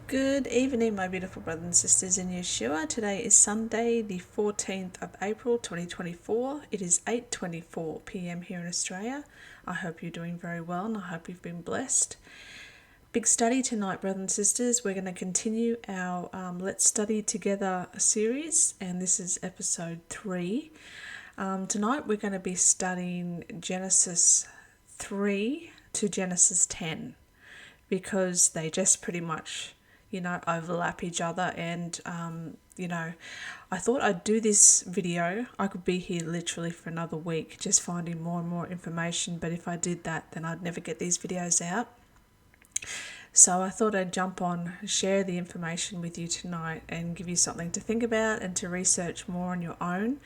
Good evening, my beautiful brothers and sisters in Yeshua. Today is Sunday, the 14th of April 2024. It is 8:24 p.m. here in Australia. I hope you're doing very well and I hope you've been blessed. Big study tonight, brothers and sisters. We're going to continue our Let's Study Together series, and this is episode 3. Tonight we're going to be studying Genesis 3 to Genesis 10 because they just pretty much overlap each other. And I thought I'd do this video. I could be here literally for another week just finding more and more information, but if I did that, then I'd never get these videos out. So I thought I'd jump on, share the information with you tonight and give you something to think about and to research more on your own.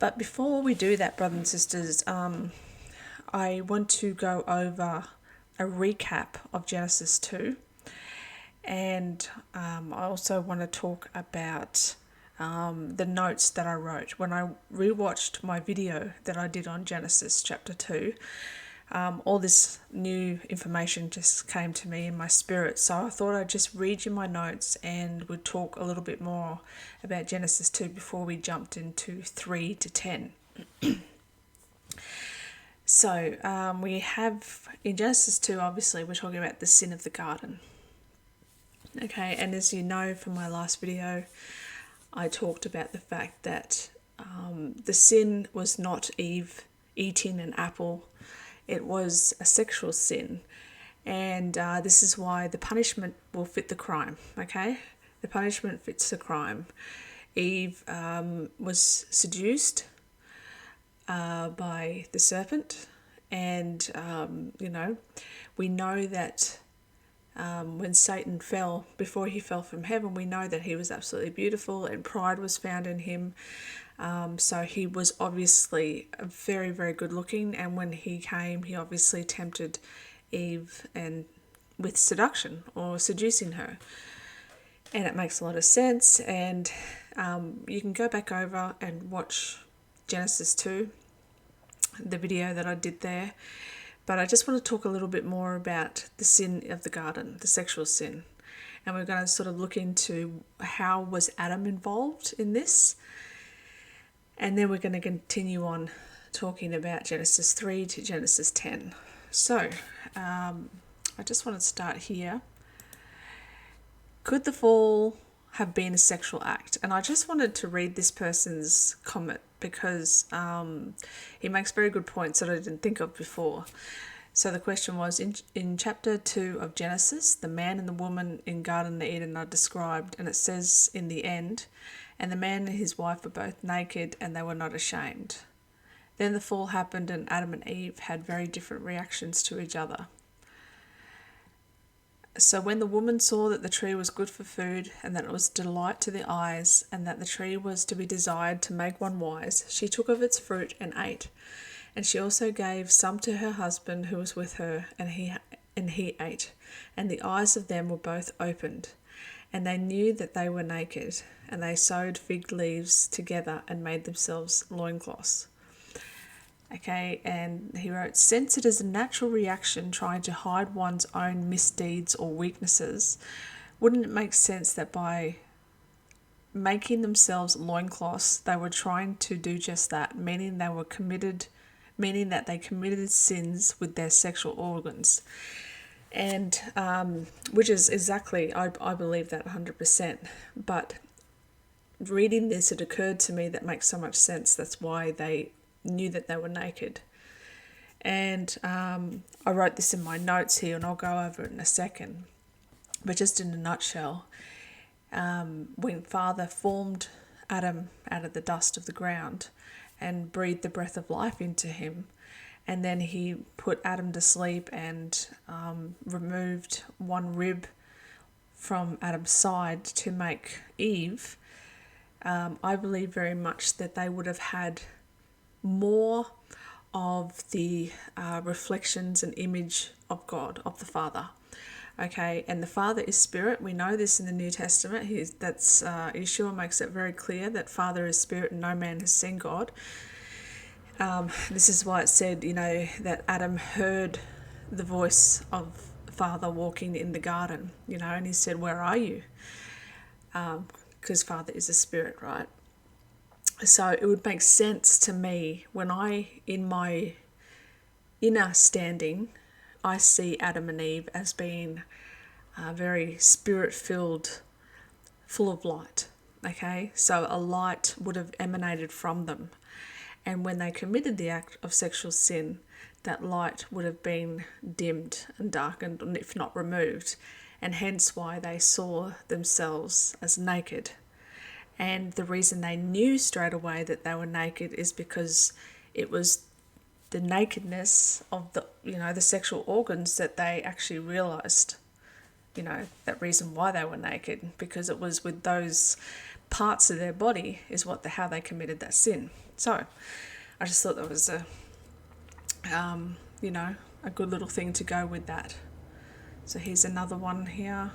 But before we do that, brothers and sisters, I want to go over a recap of Genesis 2. And I also want to talk about the notes that I wrote. When I rewatched my video that I did on Genesis chapter 2, all this new information just came to me in my spirit. So I thought I'd just read you my notes and would talk a little bit more about Genesis 2 before we jumped into 3 to 10. So we have in Genesis 2, obviously, we're talking about the sin of the garden. Okay, and as you know from my last video, I talked about the fact that the sin was not Eve eating an apple. It was a sexual sin. And this is why the punishment will fit the crime, okay? The punishment fits the crime. Eve was seduced by the serpent. And, we know that when Satan fell, before he fell from heaven, we know that he was absolutely beautiful and pride was found in him. So he was obviously very, very good looking. And when he came, he obviously tempted Eve and with seduction or seducing her. And it makes a lot of sense. And you can go back over and watch Genesis 2, the video that I did there. But I just want to talk a little bit more about the sin of the garden, the sexual sin. And we're going to sort of look into how was Adam involved in this. And then we're going to continue on talking about Genesis 3 to Genesis 10. So, I just want to start here. Could the fall have been a sexual act? And I just wanted to read this person's comment because he makes very good points that I didn't think of before. So the question was, in chapter 2 of Genesis, the man and the woman in Garden of Eden are described, and it says in the end, and the man and his wife were both naked and they were not ashamed. Then the fall happened and Adam and Eve had very different reactions to each other. So when the woman saw that the tree was good for food, and that it was delight to the eyes, and that the tree was to be desired to make one wise, she took of its fruit and ate. And she also gave some to her husband who was with her, and he ate. And the eyes of them were both opened, and they knew that they were naked, and they sewed fig leaves together and made themselves loincloths. Okay, and he wrote, since it is a natural reaction trying to hide one's own misdeeds or weaknesses, wouldn't it make sense that by making themselves loincloths, they were trying to do just that, meaning that they committed sins with their sexual organs. And which is exactly, I believe that 100%. But reading this, it occurred to me that makes so much sense. That's why they knew that they were naked. And I wrote this in my notes here, and I'll go over it in a second. But just in a nutshell, when Father formed Adam out of the dust of the ground and breathed the breath of life into him, and then he put Adam to sleep and removed one rib from Adam's side to make Eve, I believe very much that they would have had more of the reflections and image of God, of the Father. Okay, and the Father is spirit. We know this in the New Testament. Yeshua makes it very clear that Father is spirit and no man has seen God. This is why it said, that Adam heard the voice of Father walking in the garden, and he said, "Where are you?" Because Father is a spirit, right? So it would make sense to me when in my inner standing, I see Adam and Eve as being very spirit-filled, full of light. Okay, so a light would have emanated from them. And when they committed the act of sexual sin, that light would have been dimmed and darkened, if not removed, and hence why they saw themselves as naked. And the reason they knew straight away that they were naked is because it was the nakedness of the sexual organs that they actually realized, that reason why they were naked, because it was with those parts of their body is how they committed that sin. So I just thought that was a good little thing to go with that. So here's another one here.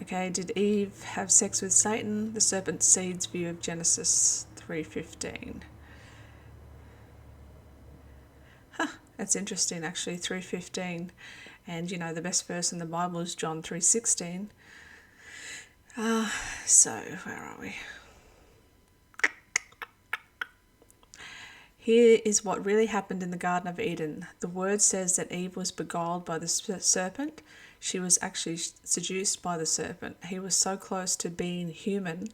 Okay, did Eve have sex with Satan? The serpent's seed's view of Genesis 3:15. That's interesting, actually, 3:15. And, the best verse in the Bible is John 3:16. So, where are we? Here is what really happened in the Garden of Eden. The word says that Eve was beguiled by the serpent. She was actually seduced by the serpent. He was so close to being human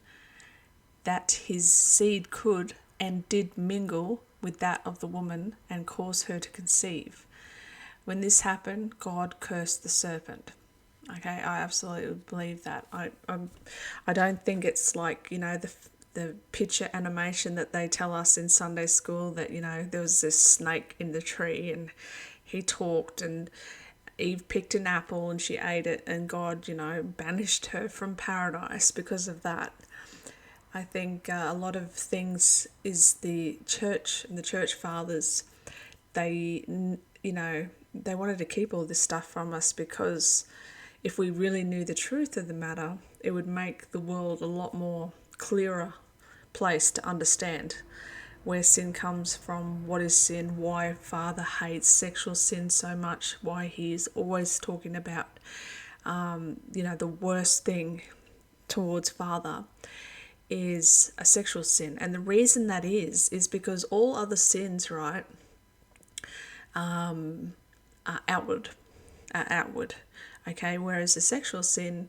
that his seed could and did mingle with that of the woman and cause her to conceive. When this happened, God cursed the serpent. Okay, I absolutely believe that. I don't think it's like, the picture animation that they tell us in Sunday school that, there was this snake in the tree and he talked and Eve picked an apple and she ate it and God, banished her from paradise because of that. I think a lot of things is the church and the church fathers, they wanted to keep all this stuff from us because if we really knew the truth of the matter, it would make the world a lot more clearer place to understand where sin comes from, what is sin, why Father hates sexual sin so much, why he's always talking about, the worst thing towards Father is a sexual sin. And the reason that is because all other sins, right, are outward. Okay, whereas the sexual sin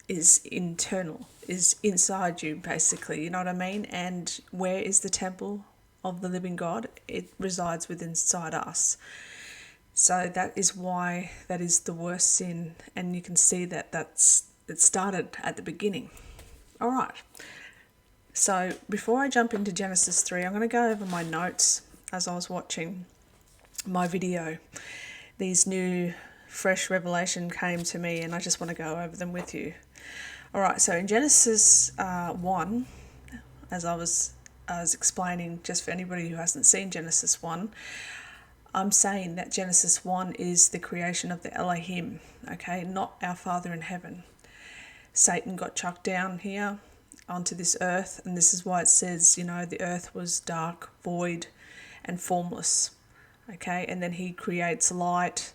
is internal, is inside you, basically, you know what I mean? And where is the temple of the living God? It resides within inside us. So that is why that is the worst sin, and you can see that it started at the beginning. All right. So before I jump into Genesis 3, I'm going to go over my notes as I was watching my video. These new fresh revelation came to me and I just want to go over them with you. All right, so in Genesis 1, as I was explaining, just for anybody who hasn't seen Genesis 1, I'm saying that Genesis 1 is the creation of the Elohim, okay, not our Father in heaven. Satan got chucked down here onto this earth, and this is why it says, the earth was dark, void, and formless, okay, and then he creates light,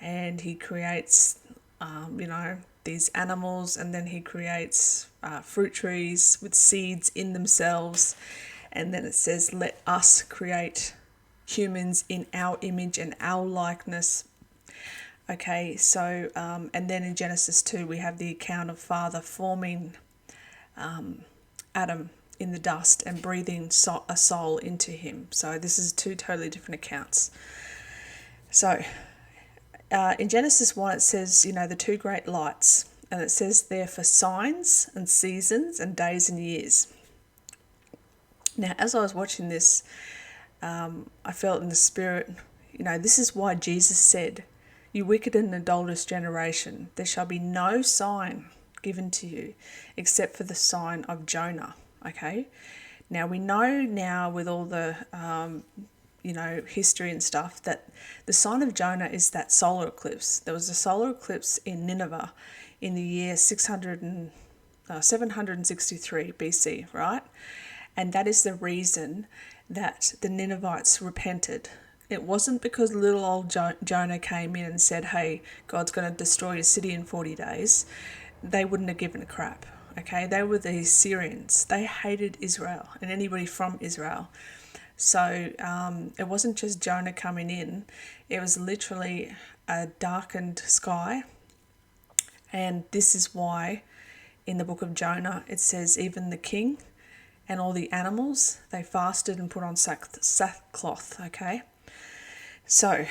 and he creates, these animals, and then he creates fruit trees with seeds in themselves, and then it says, let us create humans in our image and our likeness. Okay, so, and then in Genesis 2, we have the account of Father forming Adam in the dust and breathing a soul into him. So this is two totally different accounts. So in Genesis 1, it says, the two great lights, and it says there for signs and seasons and days and years. Now, as I was watching this, I felt in the spirit, this is why Jesus said, you wicked and adulterous generation, there shall be no sign given to you except for the sign of Jonah. Okay, now we know now with all the history and stuff that the sign of Jonah is that solar eclipse. There was a solar eclipse in Nineveh in the year 600 and 763 BC, right? And that is the reason that the Ninevites repented. It wasn't because little old Jonah came in and said, hey, God's going to destroy a city in 40 days. They wouldn't have given a crap, okay? They were the Syrians. They hated Israel and anybody from Israel. So it wasn't just Jonah coming in. It was literally a darkened sky. And this is why in the book of Jonah it says even the king and all the animals, they fasted and put on sackcloth, okay? So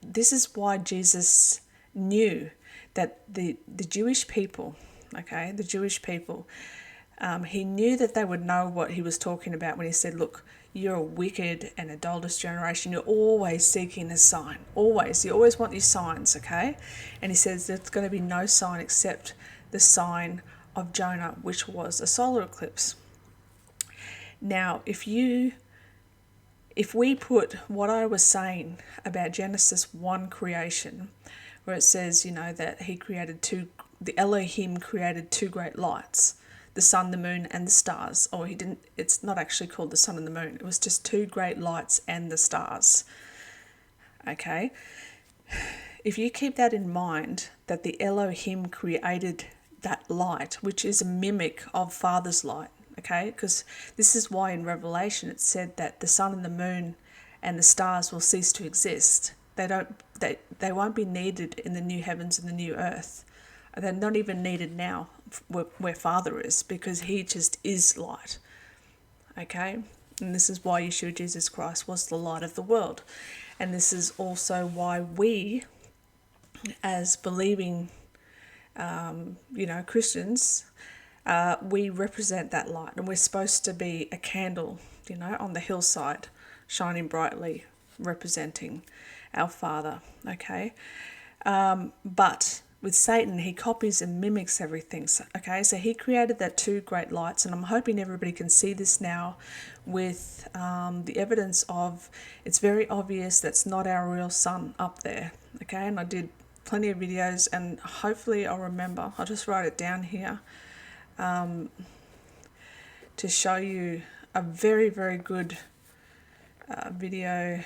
this is why Jesus knew that the Jewish people, okay, the Jewish people, he knew that they would know what he was talking about when he said, look, you're a wicked and adulterous generation. You're always seeking a sign. Always. You always want these signs, okay? And he says there's going to be no sign except the sign of Jonah, which was a solar eclipse. Now, if we put what I was saying about Genesis 1 creation, where it says, that the Elohim created two great lights, the sun, the moon, and the stars. Or it's not actually called the sun and the moon. It was just two great lights and the stars. Okay? If you keep that in mind, that the Elohim created that light, which is a mimic of Father's light, okay? Because this is why in Revelation it said that the sun and the moon and the stars will cease to exist. They won't be needed in the new heavens and the new earth. They're not even needed now where Father is, because he just is light, okay? And this is why Yeshua Jesus Christ was the light of the world. And this is also why we, as believing Christians, we represent that light, and we're supposed to be a candle, on the hillside, shining brightly, representing our Father, okay? But with Satan, he copies and mimics everything, okay? So he created that two great lights, and I'm hoping everybody can see this now with the evidence of, it's very obvious that's not our real sun up there, okay? And I did plenty of videos, and hopefully I'll remember. I'll just write it down here to show you a very, very good video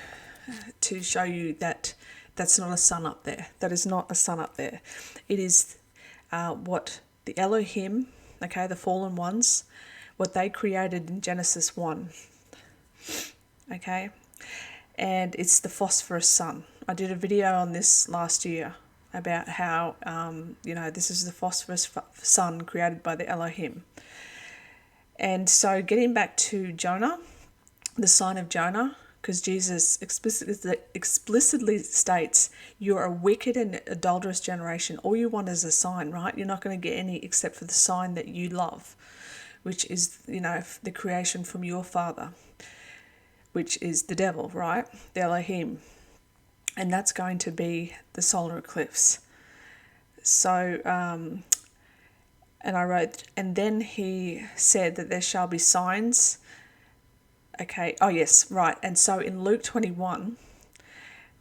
to show you that that's not a sun up there. That is not a sun up there. It is what the Elohim, okay, the fallen ones, what they created in Genesis 1, okay? And it's the phosphorus sun. I did a video on this last year about how, this is the phosphorus sun created by the Elohim. And so getting back to Jonah, the sign of Jonah, because Jesus explicitly states, you're a wicked and adulterous generation. All you want is a sign, right? You're not going to get any except for the sign that you love, which is, the creation from your father, which is the devil, right? The Elohim. And that's going to be the solar eclipse. So, and I wrote, and then he said that there shall be signs. Okay, oh yes, right. And so in Luke 21,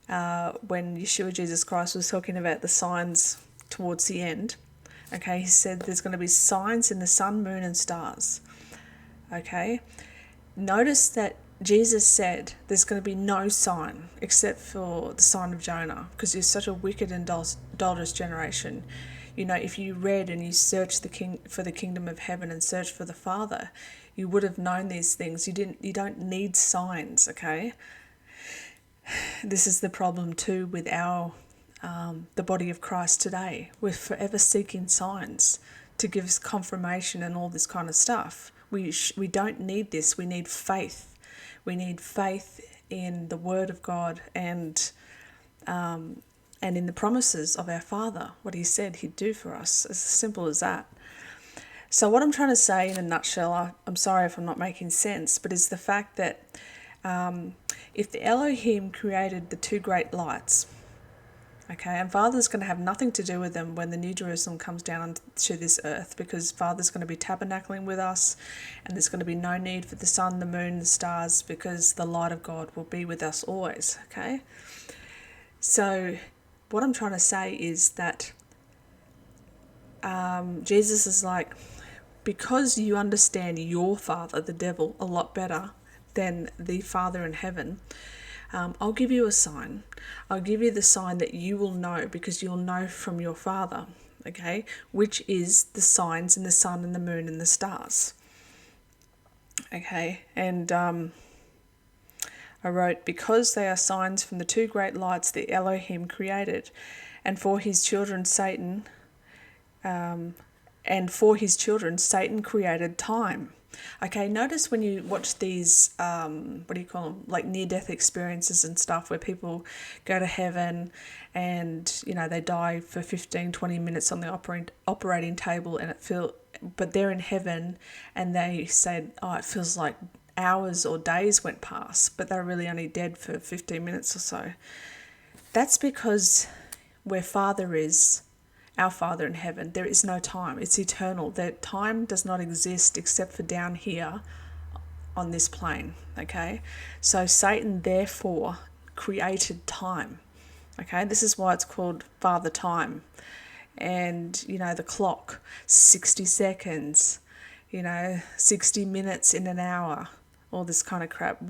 when Yeshua Jesus Christ was talking about the signs towards the end, okay, he said there's going to be signs in the sun, moon, and stars. Okay, notice that Jesus said there's going to be no sign except for the sign of Jonah, because you're such a wicked and adulterous generation. If you read and you searched for the kingdom of heaven and searched for the Father, you would have known these things. You don't need signs, okay? This is the problem too with the body of Christ today. We're forever seeking signs to give us confirmation and all this kind of stuff. We don't need this. We need faith. We need faith in the Word of God and in the promises of our Father, what He said He'd do for us. It's as simple as that. So what I'm trying to say in a nutshell, I'm sorry if I'm not making sense, but is the fact that if the Elohim created the two great lights, okay, and Father's going to have nothing to do with them when the New Jerusalem comes down to this earth, because Father's going to be tabernacling with us, and there's going to be no need for the sun, the moon, the stars, because the light of God will be with us always, okay? So what I'm trying to say is that Jesus is like, because you understand your father, the devil, a lot better than the Father in heaven, I'll give you a sign. I'll give you the sign that you will know, because you'll know from your Father, okay, which is the signs in the sun and the moon and the stars. Okay, and I wrote, because they are signs from the two great lights that Elohim created, and for his children Satan created time. Okay, notice when you watch these, what do you call them, like near-death experiences and stuff, where people go to heaven and, you know, they die for 15, 20 minutes on the operating table, and but they're in heaven, and they said, oh, it feels like hours or days went past, but they're really only dead for 15 minutes or so. That's because where Father is, our Father in heaven, there is no time. It's eternal. That time does not exist except for down here on this plane, okay? So Satan therefore created time, okay? This is why it's called Father Time. And, you know, the clock, 60 seconds, 60 minutes in an hour, all this kind of crap.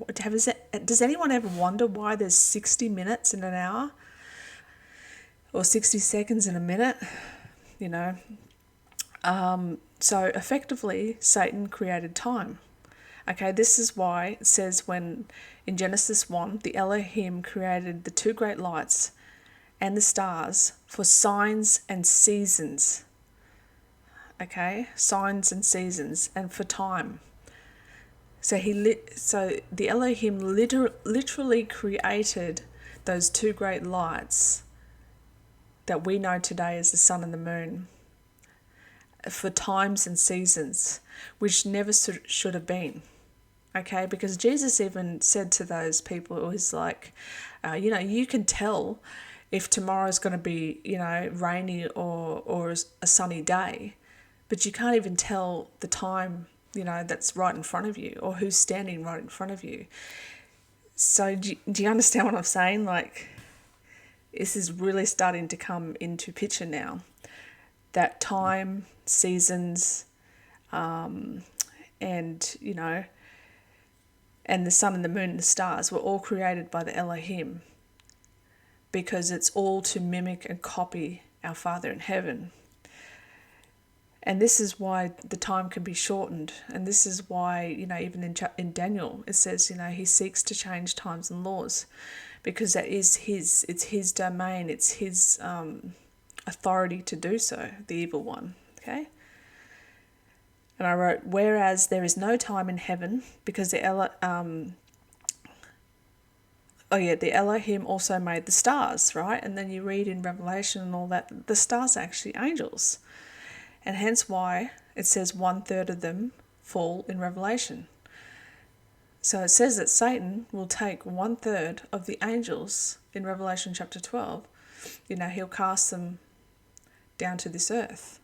Does anyone ever wonder why there's 60 minutes in an hour? Or 60 seconds in a minute, So effectively, Satan created time. Okay, this is why it says when in Genesis 1, the Elohim created the two great lights and the stars for signs and seasons. Okay, signs and seasons, and for time. So the Elohim literally created those two great lights that we know today as the sun and the moon for times and seasons, which never should have been. Okay, because Jesus even said to those people, it was like, you can tell if tomorrow's going to be, rainy or a sunny day, but you can't even tell the time, that's right in front of you, or who's standing right in front of you. So do you understand what I'm saying? Like, this is really starting to come into picture now. That time, seasons, and the sun and the moon and the stars were all created by the Elohim, because it's all to mimic and copy our Father in heaven. And this is why the time can be shortened. And this is why, even in Daniel, it says, he seeks to change times and laws, because it's his domain, it's his authority to do so, the evil one, okay? And I wrote, whereas there is no time in heaven, because the Elohim also made the stars, right? And then you read in Revelation and all that, the stars are actually angels. And hence why it says 1/3 of them fall in Revelation. So it says that Satan will take 1/3 of the angels in Revelation chapter 12. He'll cast them down to this earth.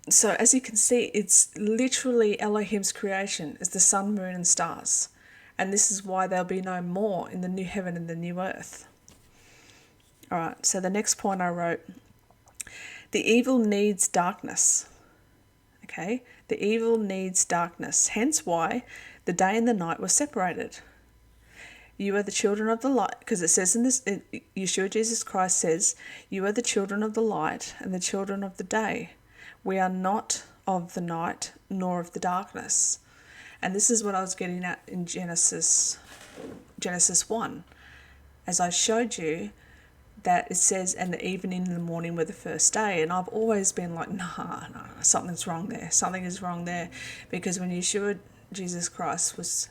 So as you can see, it's literally Elohim's creation is the sun, moon and stars. And this is why there'll be no more in the new heaven and the new earth. All right, so the next point I wrote, the evil needs darkness. Okay, the evil needs darkness. Hence why the day and the night were separated. You are the children of the light, because it says Yeshua Jesus Christ says, you are the children of the light and the children of the day. We are not of the night nor of the darkness. And this is what I was getting at in Genesis 1. As I showed you, that it says, and the evening and the morning were the first day. And I've always been like, no, something's wrong there. Something is wrong there. Because when Yeshua Jesus Christ was,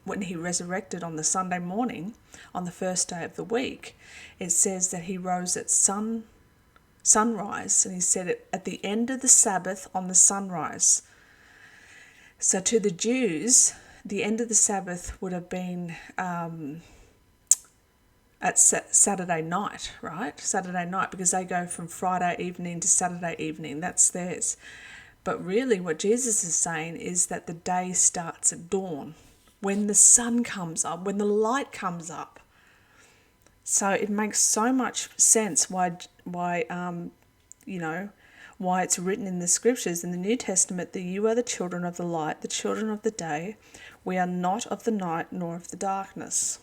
when he resurrected on the Sunday morning, on the first day of the week, it says that he rose at sunrise, and he said it at the end of the Sabbath on the sunrise. So to the Jews, the end of the Sabbath would have been at Saturday night, right? Saturday night, because they go from Friday evening to Saturday evening. That's theirs. But really what Jesus is saying is that the day starts at dawn, when the sun comes up, when the light comes up. So it makes so much sense why why it's written in the scriptures in the New Testament that you are the children of the light, the children of the day. We are not of the night nor of the darkness.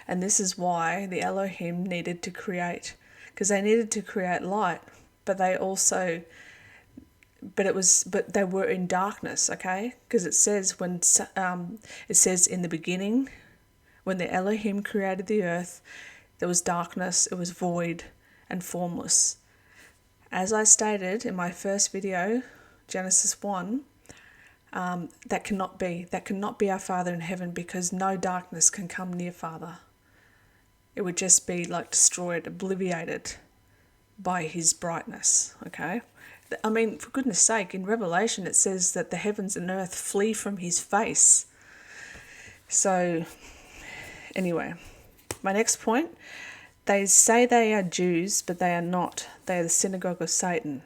And this is why the Elohim needed to create, because they needed to create light, but they also, but they were in darkness, okay? Because it says it says in the beginning, when the Elohim created the earth, there was darkness, it was void and formless. As I stated in my first video, Genesis 1, that cannot be our Father in heaven, because no darkness can come near Father. It would just be like destroyed, obliterated by his brightness, okay? I mean, for goodness sake, in Revelation it says that the heavens and earth flee from his face. So, anyway, my next point, they say they are Jews, but they are not. They are the synagogue of Satan.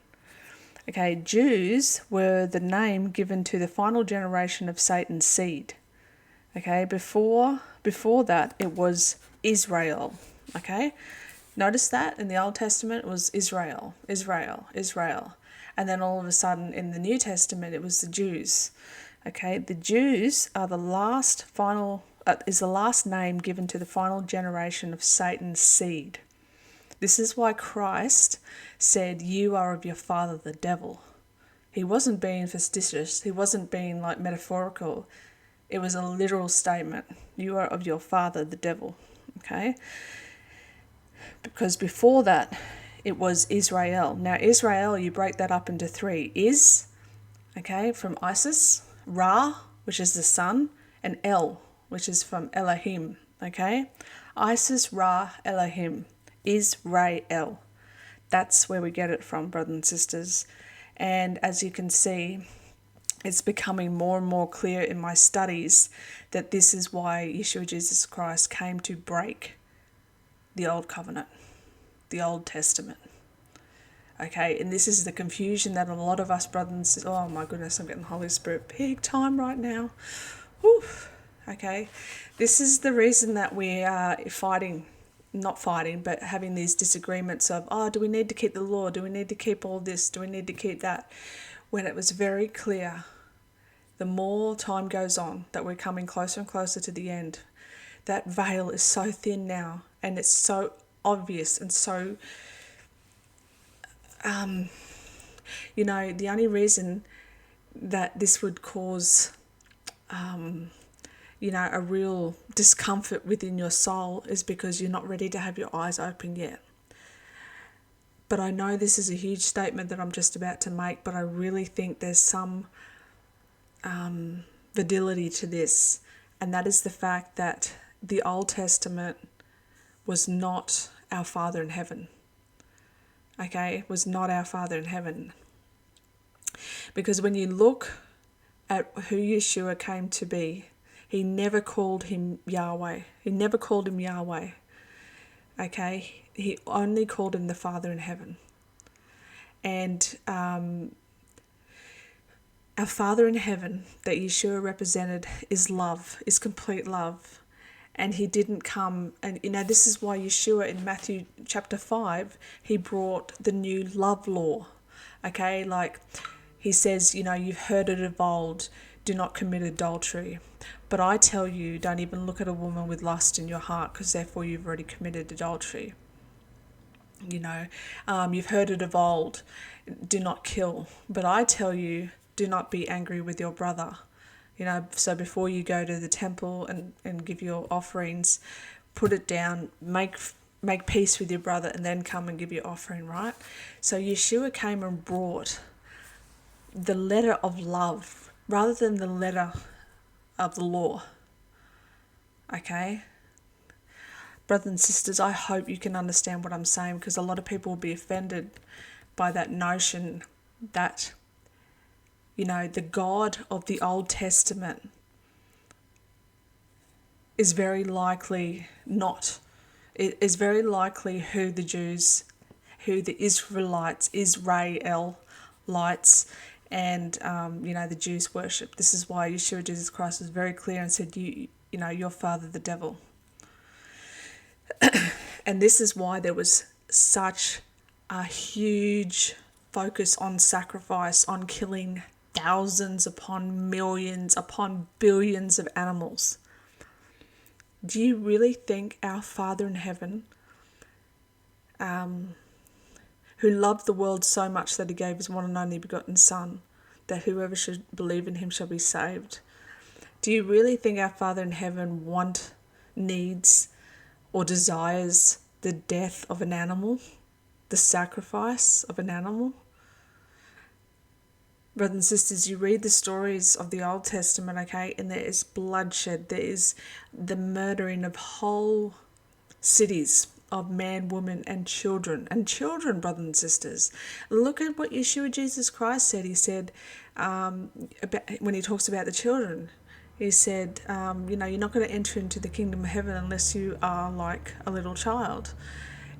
Okay, Jews were the name given to the final generation of Satan's seed. Okay, before that it was Israel. Okay, notice that in the Old Testament it was Israel. And then all of a sudden in the New Testament it was the Jews. Okay, the Jews are the last name given to the final generation of Satan's seed. This is why Christ said, you are of your father the devil. He wasn't being facetious. He wasn't being like metaphorical. It was a literal statement. You are of your father the devil. Okay? Because before that, it was Israel. Now Israel, you break that up into three. Okay, from Isis, Ra, which is the sun, and El, which is from Elohim. Okay? Isis, Ra, Elohim. Israel. That's where we get it from, brothers and sisters. And as you can see, it's becoming more and more clear in my studies that this is why Yeshua Jesus Christ came to break the Old Covenant, the Old Testament. Okay, and this is the confusion that a lot of us brothers and sisters, oh my goodness, I'm getting Holy Spirit big time right now. Whew. Okay, this is the reason that we are not fighting, but having these disagreements of, do we need to keep the law? Do we need to keep all this? Do we need to keep that? When it was very clear, the more time goes on, that we're coming closer and closer to the end. That veil is so thin now, and it's so obvious and so, the only reason that this would cause a real discomfort within your soul is because you're not ready to have your eyes open yet. But I know this is a huge statement that I'm just about to make, but I really think there's some validity to this, and that is the fact that the Old Testament was not our Father in heaven. Okay, was not our Father in heaven. Because when you look at who Yeshua came to be, he never called him Yahweh. He never called him Yahweh. Okay? He only called him the Father in heaven. And our Father in heaven that Yeshua represented is love, is complete love. And he didn't come, and this is why Yeshua in Matthew chapter 5, he brought the new love law. Okay? Like he says, you've heard it of old, do not commit adultery. But I tell you, don't even look at a woman with lust in your heart, because therefore you've already committed adultery. You've heard it of old, do not kill. But I tell you, do not be angry with your brother. So before you go to the temple and give your offerings, put it down, make peace with your brother, and then come and give your offering, right? So Yeshua came and brought the letter of love rather than the letter of the law. Okay? Brothers and sisters, I hope you can understand what I'm saying, because a lot of people will be offended by that notion that, the God of the Old Testament is very likely not. It is very likely who the Israelites, and the Jews worship. This is why Yeshua Jesus Christ was very clear and said, your father the devil. And this is why there was such a huge focus on sacrifice, on killing thousands upon millions upon billions of animals. Do you really think our Father in heaven, who loved the world so much that he gave his one and only begotten Son, that whoever should believe in him shall be saved? Do you really think our Father in heaven needs, or desires the death of an animal, the sacrifice of an animal? Brothers and sisters, you read the stories of the Old Testament, okay, and there is bloodshed, there is the murdering of whole cities of man, woman, and children, brothers and sisters. Look at what Yeshua Jesus Christ said. He said, when he talks about the children, he said, you're not going to enter into the kingdom of heaven unless you are like a little child.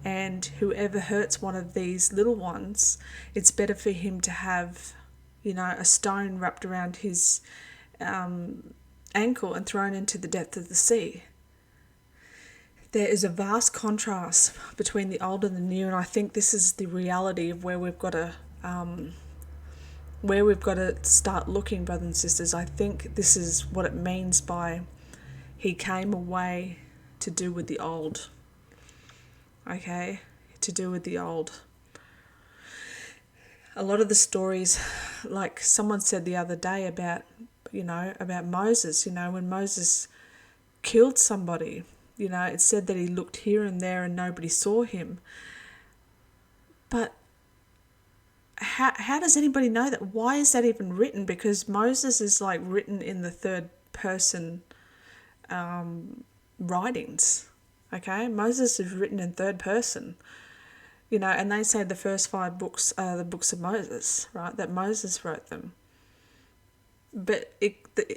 And whoever hurts one of these little ones, it's better for him to have, a stone wrapped around his ankle and thrown into the depth of the sea. There is a vast contrast between the old and the new, and I think this is the reality of where we've got to start looking, brothers and sisters. I think this is what it means by he came away to do with the old. Okay, to do with the old. A lot of the stories, like someone said the other day about Moses, when Moses killed somebody, it said that he looked here and there and nobody saw him. But how does anybody know that? Why is that even written? Because Moses is like written in the third person writings. Okay, Moses is written in third person. And they say the first 5 books are the books of Moses, right? That Moses wrote them. But it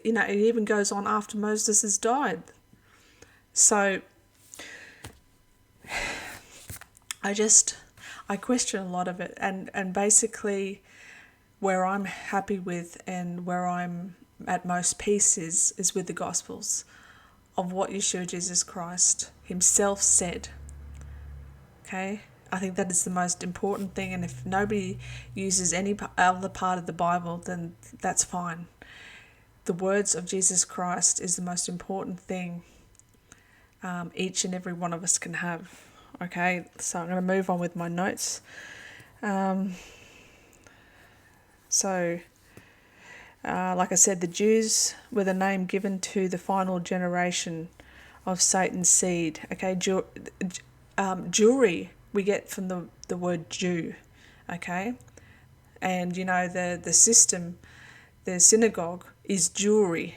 even goes on after Moses has died. So I question a lot of it, and basically where I'm happy with and where I'm at most peace is with the Gospels of what Yeshua Jesus Christ himself said. Okay? I think that is the most important thing, and if nobody uses any other part of the Bible, then that's fine. The words of Jesus Christ is the most important thing each and every one of us can have. Okay, so I'm going to move on with my notes. Like I said, the Jews were the name given to the final generation of Satan's seed. Okay, Jewry we get from the word Jew. Okay, and the system, the synagogue is Jewry.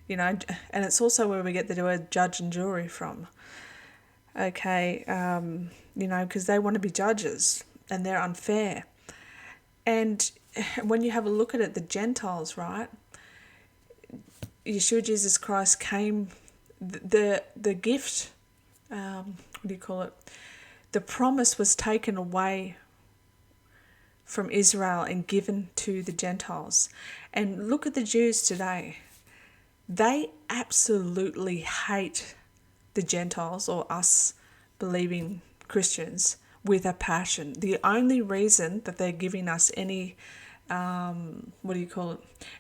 And it's also where we get the word judge and jury from. Okay, because they want to be judges and they're unfair. And when you have a look at it, the Gentiles, right? Yeshua Jesus Christ came, the gift, the promise was taken away from Israel and given to the Gentiles. And look at the Jews today. They absolutely hate the Gentiles, or us believing Christians, with a passion. The only reason that they're giving us any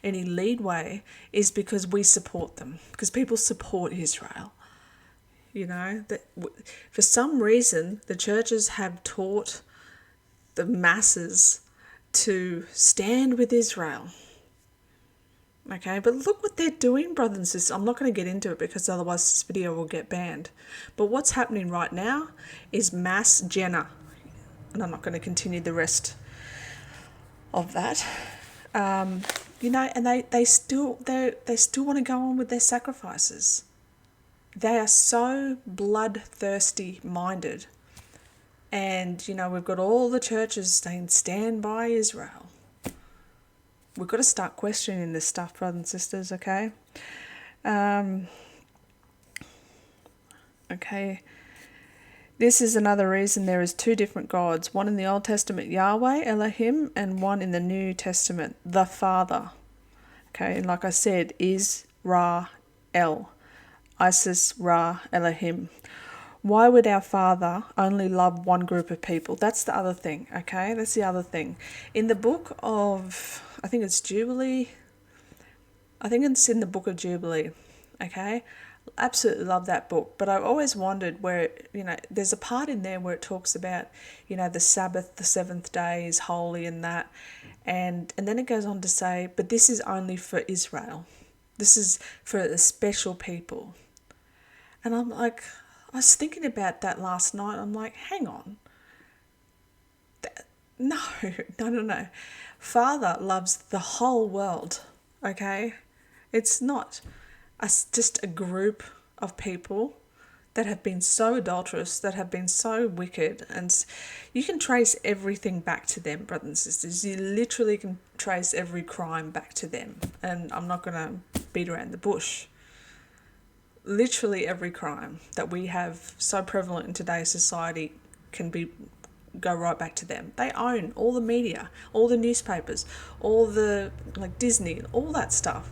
any leadway is because we support them, because people support Israel. That for some reason the churches have taught the masses to stand with Israel. Okay, but look what they're doing, brothers and sisters. I'm not going to get into it because otherwise this video will get banned. But what's happening right now is mass Jenna. And I'm not going to continue the rest of that. And they still want to go on with their sacrifices. They are so bloodthirsty minded. And, we've got all the churches saying, stand by Israel. We've got to start questioning this stuff, brothers and sisters, okay? Okay. This is another reason there is 2 different gods. One in the Old Testament, Yahweh, Elohim, and one in the New Testament, the Father. Okay, and like I said, is Ra, El. Isis, Ra, Elohim. Why would our Father only love one group of people? That's the other thing, okay? That's the other thing. In the book of, I think it's Jubilee, I think it's in the book of Jubilee, okay? Absolutely love that book, but I've always wondered where, there's a part in there where it talks about, the Sabbath, the seventh day is holy and that, and then it goes on to say, but this is only for Israel. This is for the special people. And I'm like, I was thinking about that last night. I'm like, hang on. No. Father loves the whole world, okay? It's not just a group of people that have been so adulterous, that have been so wicked, and you can trace everything back to them, brothers and sisters. You literally can trace every crime back to them, and I'm not going to beat around the bush. Literally every crime that we have so prevalent in today's society can go right back to them. They own all the media, all the newspapers, all the Disney, all that stuff.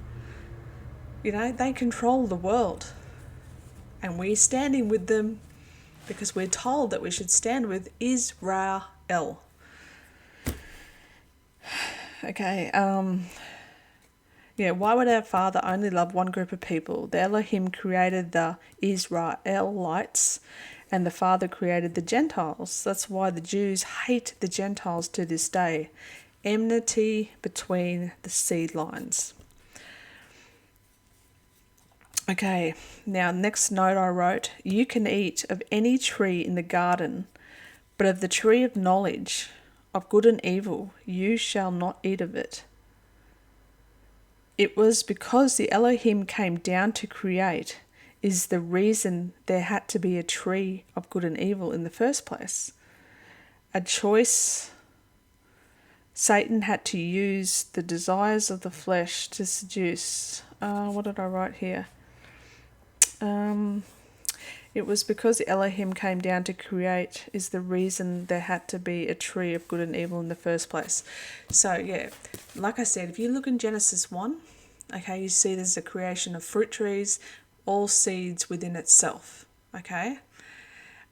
They control the world. And we're standing with them because we're told that we should stand with Israel. Okay, why would our Father only love one group of people? The Elohim created the Israelites, and the Father created the Gentiles. That's why the Jews hate the Gentiles to this day. Enmity between the seed lines. Okay, now next note I wrote, you can eat of any tree in the garden, but of the tree of knowledge of good and evil you shall not eat of it. It was because the Elohim came down to create is the reason there had to be a tree of good and evil in the first place. A choice. Satan had to use the desires of the flesh to seduce. What did I write here? It was because the Elohim came down to create is the reason there had to be a tree of good and evil in the first place. So like I said, if you look in Genesis 1, okay, you see there's a creation of fruit trees, all seeds within itself, okay?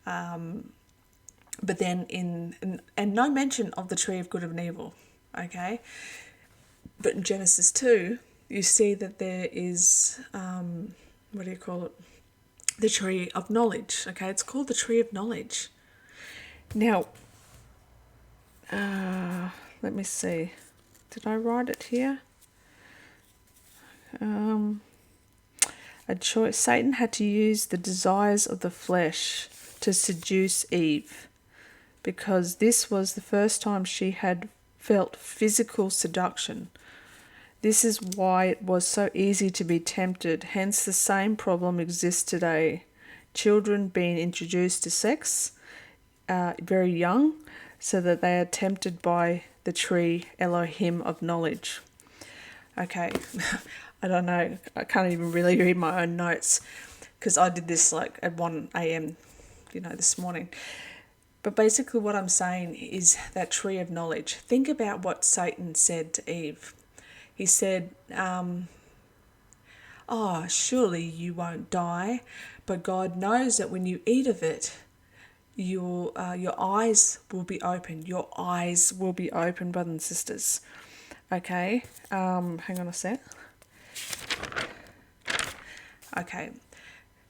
But then and no mention of the tree of good and evil, okay? But in Genesis 2, you see that there is, the tree of knowledge, okay? It's called the tree of knowledge. Now, let me see. Did I write it here? A choice. Satan had to use the desires of the flesh to seduce Eve, because this was the first time she had felt physical seduction. This is why it was so easy to be tempted. Hence the same problem exists today. Children being introduced to sex very young, so that they are tempted by the tree Elohim of knowledge. Okay, I don't know. I can't even really read my own notes because I did this at 1 a.m., this morning. But basically what I'm saying is that tree of knowledge. Think about what Satan said to Eve. He said, surely you won't die, but God knows that when you eat of it, your eyes will be open. Your eyes will be open, brothers and sisters. Okay, hang on a sec. Okay,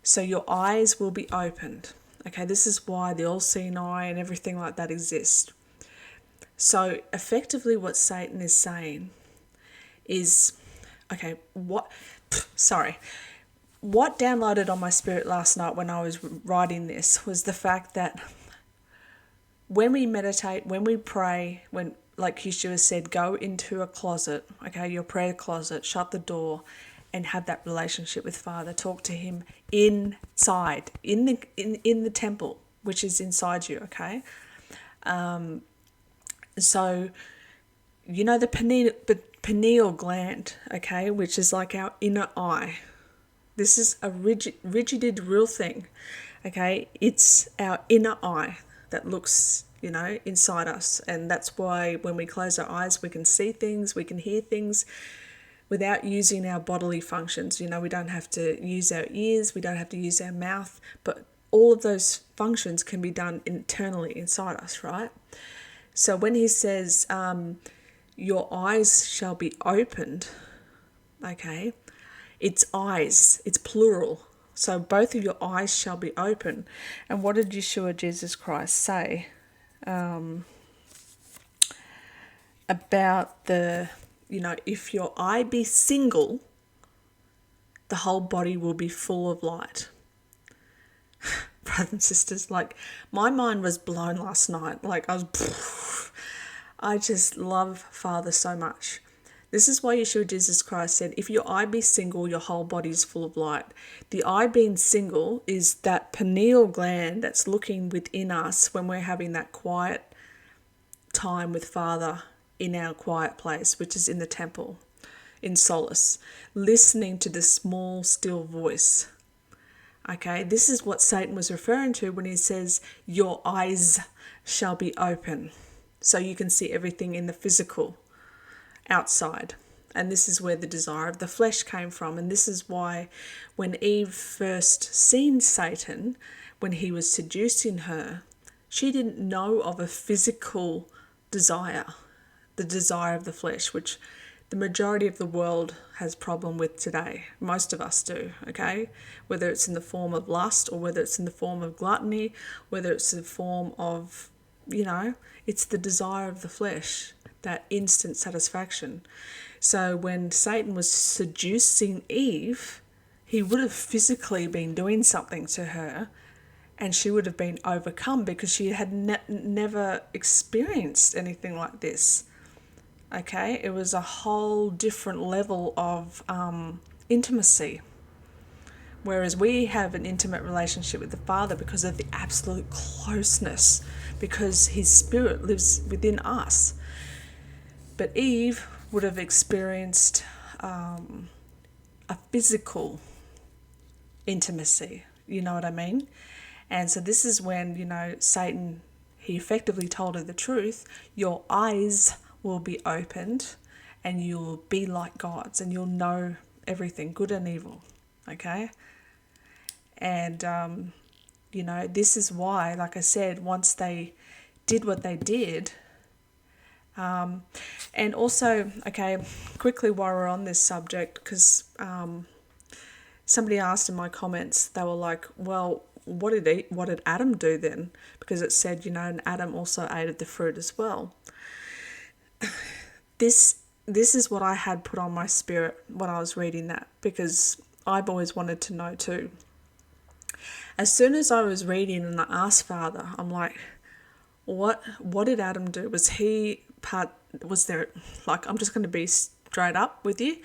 so your eyes will be opened. Okay, this is why the all-seeing eye and everything like that exists. So effectively what Satan is saying is, what downloaded on my spirit last night when I was writing this was the fact that when we meditate, when we pray, when, like Yeshua said, go into a closet, okay, your prayer closet, shut the door, and have that relationship with Father. Talk to Him inside, in the temple, which is inside you, okay? So, the pineal gland, okay, which is like our inner eye. This is a rigid real thing, okay? It's our inner eye that looks, inside us. And that's why when we close our eyes, we can see things, we can hear things without using our bodily functions. We don't have to use our ears, we don't have to use our mouth, but all of those functions can be done internally inside us, right? So when he says, your eyes shall be opened, okay, it's eyes, it's plural. So both of your eyes shall be open. And what did Yeshua Jesus Christ say about if your eye be single, the whole body will be full of light. Brothers and sisters, like, my mind was blown last night. Like, I just love Father so much. This is why Yeshua Jesus Christ said, if your eye be single, your whole body is full of light. The eye being single is that pineal gland that's looking within us when we're having that quiet time with Father in our quiet place, which is in the temple, in solace, listening to the small, still voice. Okay, this is what Satan was referring to when he says, your eyes shall be open. So you can see everything in the physical outside. And this is where the desire of the flesh came from. And this is why when Eve first seen Satan, when he was seducing her, she didn't know of a physical desire, the desire of the flesh, which the majority of the world has problem with today. Most of us do, okay? Whether it's in the form of lust or whether it's in the form of gluttony, whether it's in the form of, it's the desire of the flesh, that instant satisfaction. So when Satan was seducing Eve, he would have physically been doing something to her, and she would have been overcome because she had never experienced anything like this. Okay, it was a whole different level of intimacy. Whereas we have an intimate relationship with the Father because of the absolute closeness, because his spirit lives within us. But Eve would have experienced a physical intimacy, you know what I mean? And so this is when, Satan, he effectively told her the truth. Your eyes will be opened and you'll be like gods and you'll know everything, good and evil, okay? And, this is why, like I said, once they did what they did, and also, okay, quickly while we're on this subject, because somebody asked in my comments, they were like, well, what did Adam do then? Because it said, and Adam also ate of the fruit as well. This is what I had put on my spirit when I was reading that, because I've always wanted to know too. As soon as I was reading and I asked Father, I'm like, what did Adam do? Was there, like, I'm just going to be straight up with you.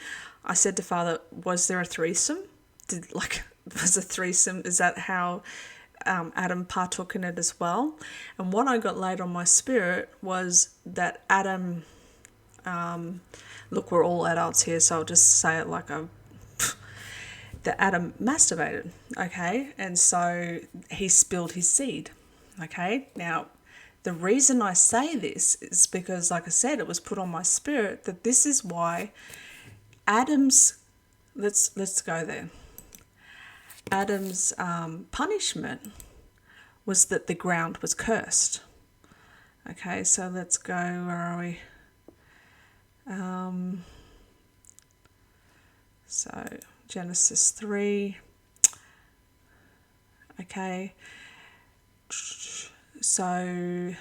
I said to Father, was there a threesome? Was a threesome, is that how Adam partook in it as well? And what I got laid on my spirit was that Adam, look, we're all adults here, so I'll just say it like that Adam masturbated, okay? And so he spilled his seed, okay? Now, the reason I say this is because, like I said, it was put on my spirit that this is why Adam's, let's go there. Adam's punishment was that the ground was cursed. Okay, so let's go, where are we? So Genesis 3. Okay. So,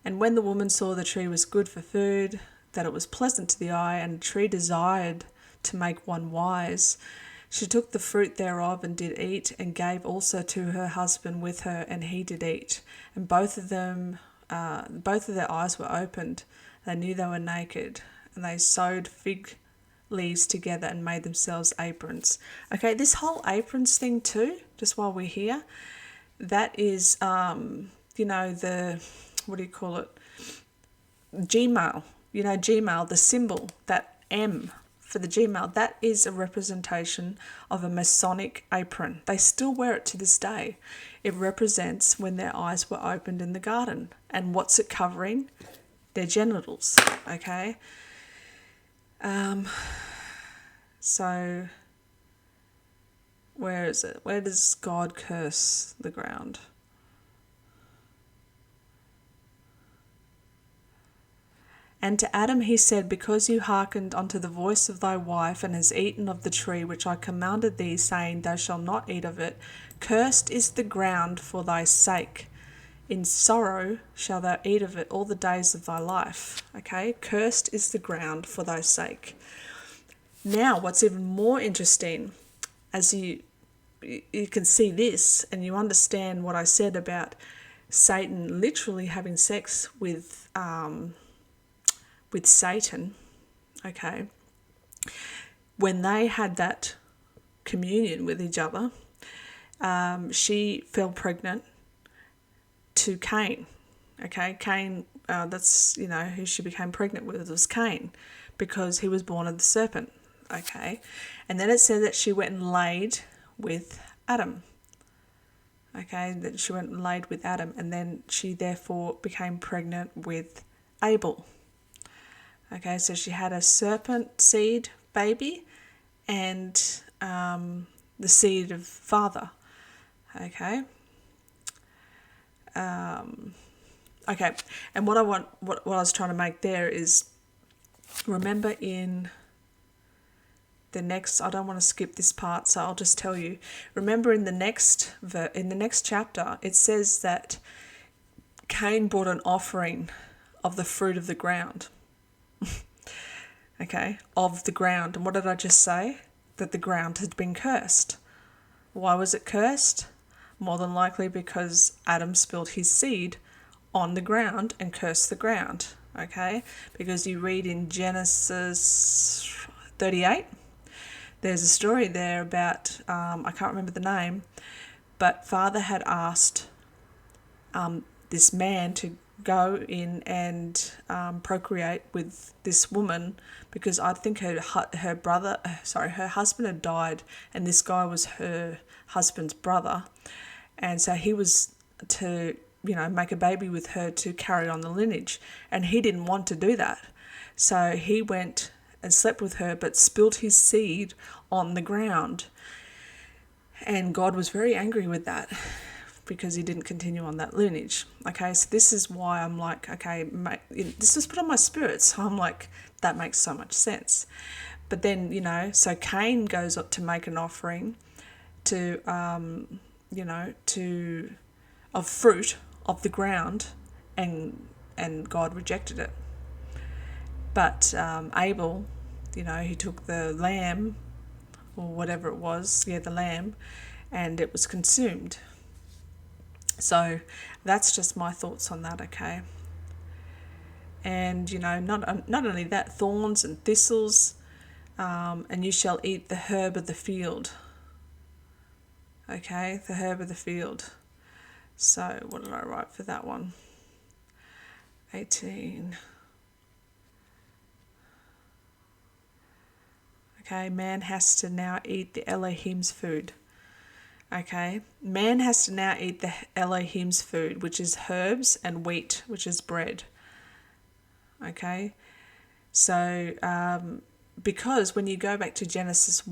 and when the woman saw the tree was good for food, that it was pleasant to the eye, and the tree desired to make one wise, she took the fruit thereof and did eat, and gave also to her husband with her, and he did eat. And both of their eyes were opened. They knew they were naked, and they sewed fig leaves together and made themselves aprons. Okay, this whole aprons thing too, just while we're here, that is, the, what do you call it? Gmail. Gmail, the symbol, that M for the Gmail, that is a representation of a Masonic apron. They still wear it to this day. It represents when their eyes were opened in the garden. And what's it covering? Their genitals, okay? So Where is it? Where does God curse the ground? And to Adam he said, because you hearkened unto the voice of thy wife, and hast eaten of the tree which I commanded thee, saying, thou shalt not eat of it, cursed is the ground for thy sake. In sorrow shalt thou eat of it all the days of thy life. Okay? Cursed is the ground for thy sake. Now, what's even more interesting, as you can see this, and you understand what I said about Satan literally having sex with Satan, okay, when they had that communion with each other, she fell pregnant to Cain. Okay, Cain, that's, who she became pregnant with was Cain, because he was born of the serpent. Okay, and then it said that she went and laid with Adam. Okay, that she went and laid with Adam, and then she therefore became pregnant with Abel. Okay, so she had a serpent seed baby and the seed of father. Okay. Okay, and what I was trying to make there is, remember in the next, I don't want to skip this part, so I'll just tell you. Remember in the next chapter, it says that Cain brought an offering of the fruit of the ground. Okay, of the ground. And what did I just say? That the ground had been cursed. Why was it cursed? More than likely because Adam spilled his seed on the ground and cursed the ground. Okay, because you read in Genesis 38, there's a story there about, I can't remember the name, but Father had asked this man to go in and procreate with this woman, because I think her husband had died, and this guy was her husband's brother, and so he was to make a baby with her to carry on the lineage, and he didn't want to do that, so he went and slept with her but spilled his seed on the ground, and God was very angry with that, because he didn't continue on that lineage. Okay, so this is why I'm like, okay, this was put on my spirit, so I'm like, that makes so much sense. But then, so Cain goes up to make an offering to, of fruit of the ground, and God rejected it. But Abel, he took the lamb, or whatever it was, the lamb, and it was consumed. So that's just my thoughts on that, okay? And, not only that, thorns and thistles, and you shall eat the herb of the field. Okay, the herb of the field. So what did I write for that one? 18. Okay, man has to now eat the Elohim's food. Okay, man has to now eat the Elohim's food, which is herbs, and wheat, which is bread. Okay, so because when you go back to Genesis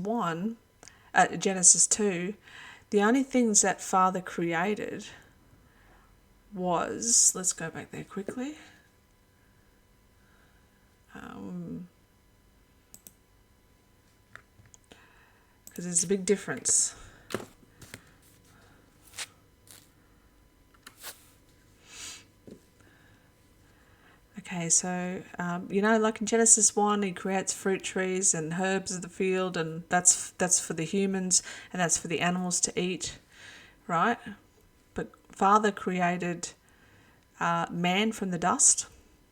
2, the only things that Father created was, let's go back there quickly. Because there's a big difference. Okay, so, like in Genesis 1, he creates fruit trees and herbs of the field, and that's for the humans, and that's for the animals to eat, right? But Father created man from the dust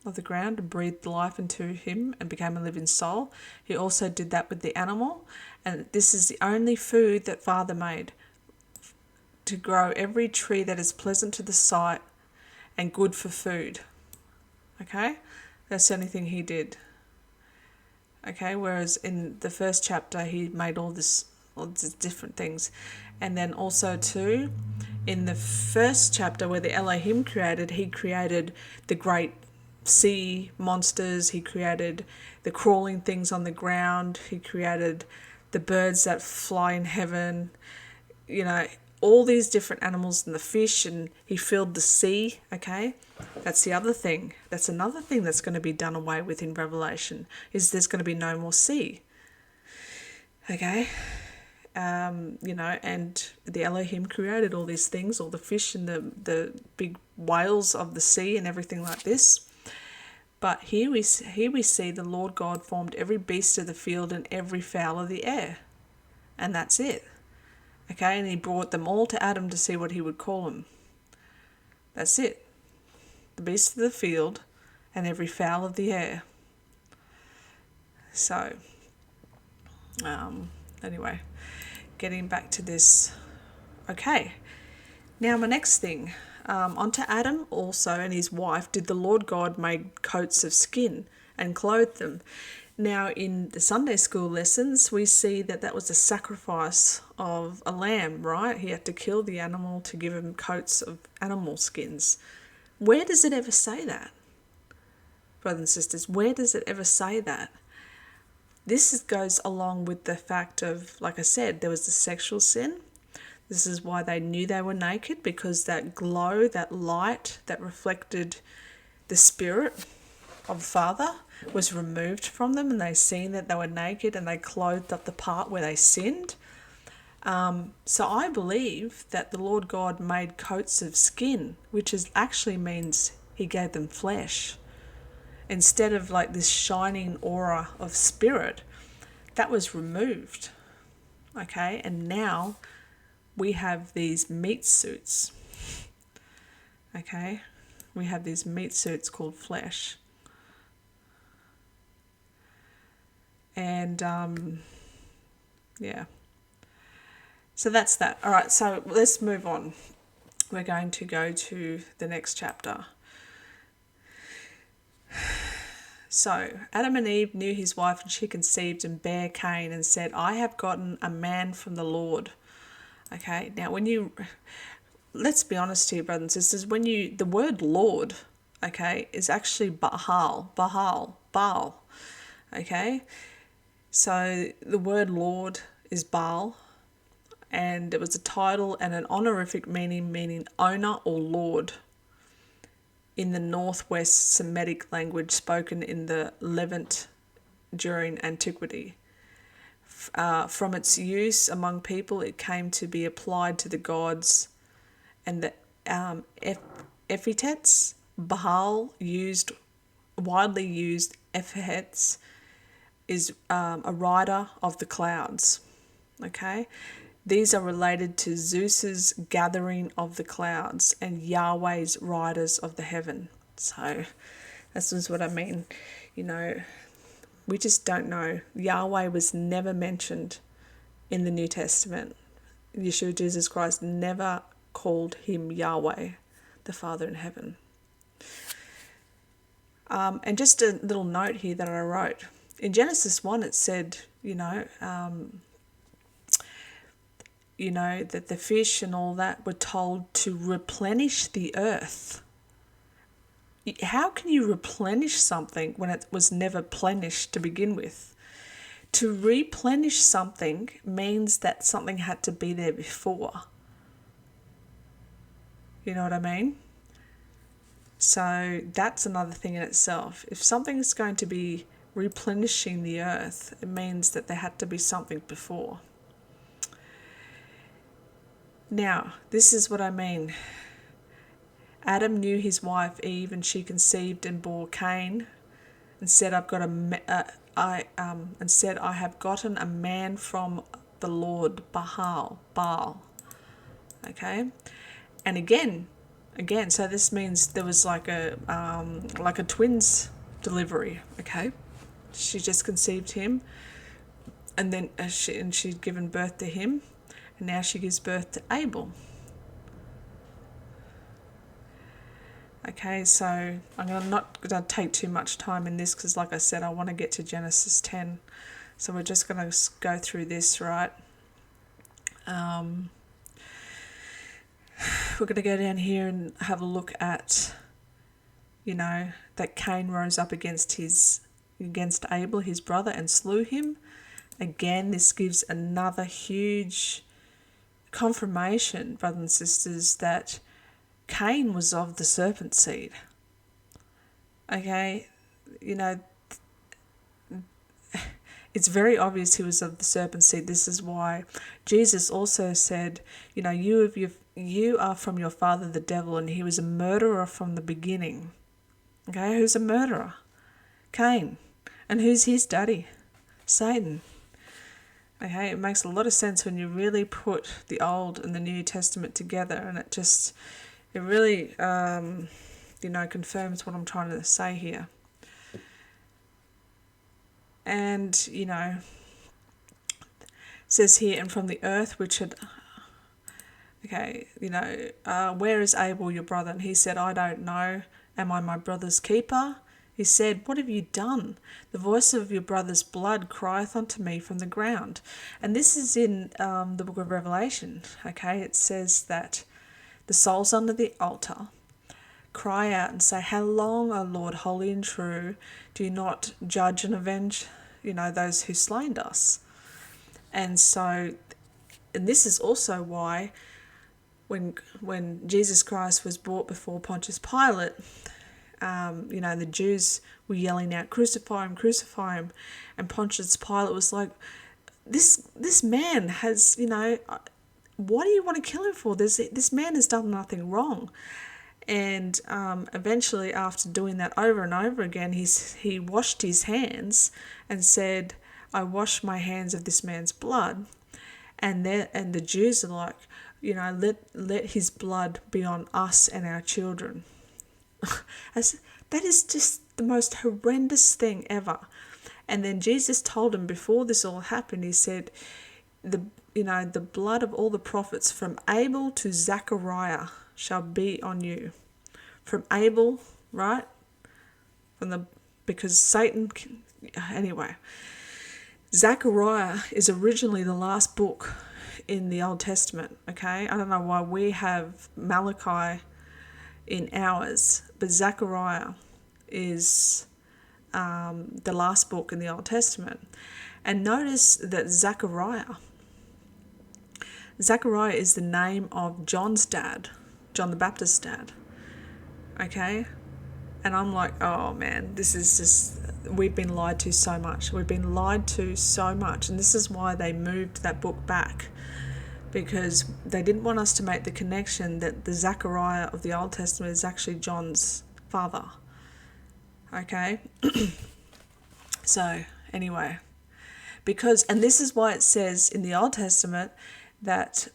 of the ground and breathed life into him and became a living soul. He also did that with the animal, and this is the only food that Father made, to grow every tree that is pleasant to the sight and good for food. Okay, that's the only thing he did. Okay, whereas in the first chapter he made all these different things, and then also too, in the first chapter where the Elohim created, he created the great sea monsters, he created the crawling things on the ground, he created the birds that fly in heaven, you know, all these different animals and the fish, and he filled the sea, okay? That's the other thing. That's another thing that's going to be done away with in Revelation, is there's going to be no more sea, okay? You know, and the Elohim created all these things, all the fish and the big whales of the sea and everything like this. But here we see the Lord God formed every beast of the field and every fowl of the air. And that's it. Okay, and he brought them all to Adam to see what he would call them. That's it. The beasts of the field and every fowl of the air. So, anyway, getting back to this. Okay, now my next thing. Unto Adam also and his wife did the Lord God make coats of skin and clothe them. Now, in the Sunday school lessons, we see that that was a sacrifice of a lamb, right? He had to kill the animal to give him coats of animal skins. Where does it ever say that? Brothers and sisters, where does it ever say that? This goes along with the fact of, like I said, there was the sexual sin. This is why they knew they were naked, because that glow, that light that reflected the spirit of the Father was removed from them, and they seen that they were naked, and they clothed up the part where they sinned. So I believe that the Lord God made coats of skin, which actually means he gave them flesh. Instead of like this shining aura of spirit, that was removed. Okay, and now we have these meat suits. Okay, we have these meat suits called flesh. And yeah, so that's that. All right, so let's move on. We're going to go to the next chapter. So Adam and Eve knew his wife, and she conceived and bare Cain, and said, I have gotten a man from the Lord. Okay, now let's be honest here, brothers and sisters, the word Lord, okay, is actually Baal. Okay, so the word Lord is Baal, and it was a title and an honorific meaning owner or lord in the northwest Semitic language spoken in the Levant during antiquity. From its use among people, it came to be applied to the gods, and the epithets Baal widely used epithets is a rider of the clouds. Okay, these are related to Zeus's gathering of the clouds and Yahweh's riders of the heaven. So this is what I mean. You know, we just don't know. Yahweh was never mentioned in the New Testament. Yeshua Jesus Christ never called him Yahweh, the Father in heaven. And just a little note here that I wrote. In Genesis 1 it said, that the fish and all that were told to replenish the earth. How can you replenish something when it was never plenished to begin with? To replenish something means that something had to be there before. You know what I mean? So that's another thing in itself. If something is going to be replenishing the earth, it means that there had to be something before. Now, this is what I mean. Adam knew his wife Eve, and she conceived and bore Cain, and said, I have gotten a man from the Lord, Baal. Okay, and again. So this means there was like a twins delivery. Okay, she just conceived him, and then she'd given birth to him, and now she gives birth to Abel. Okay, so I'm not going to take too much time in this because, like I said, I want to get to Genesis 10. So we're just going to go through this, right? We're going to go down here and have a look at, that Cain rose up against Abel, his brother, and slew him. Again, this gives another huge confirmation, brothers and sisters, that Cain was of the serpent seed. Okay, it's very obvious he was of the serpent seed. This is why Jesus also said, you are from your father the devil, and he was a murderer from the beginning. Okay, who's a murderer? Cain. And who's his daddy? Satan. Okay, it makes a lot of sense when you really put the Old and the New Testament together, and it really confirms what I'm trying to say here. And, it says here, and from the earth which had, where is Abel your brother? And he said, I don't know. Am I my brother's keeper? He said, what have you done? The voice of your brother's blood crieth unto me from the ground. And this is in the book of Revelation. Okay, it says that the souls under the altar cry out and say, how long, O Lord, holy and true, do you not judge and avenge, those who slain us? And this is also why when Jesus Christ was brought before Pontius Pilate, the Jews were yelling out, crucify him, crucify him. And Pontius Pilate was like, this man has, what do you want to kill him for? This man has done nothing wrong. And eventually, after doing that over and over again, he washed his hands and said, I wash my hands of this man's blood. And the Jews are like, let his blood be on us and our children. That is just the most horrendous thing ever. And then Jesus told him before this all happened, he said, the blood of all the prophets from Abel to Zechariah shall be on you. From Abel, right? Because Satan, anyway. Zechariah is originally the last book in the Old Testament, okay? I don't know why we have Malachi in ours, but Zechariah is the last book in the Old Testament. And notice that Zechariah is the name of John's dad, John the Baptist's dad, okay? And I'm like, oh man, this is just, we've been lied to so much. We've been lied to so much. And this is why they moved that book back, because they didn't want us to make the connection that the Zechariah of the Old Testament is actually John's father. Okay? So, anyway. And this is why it says in the Old Testament that,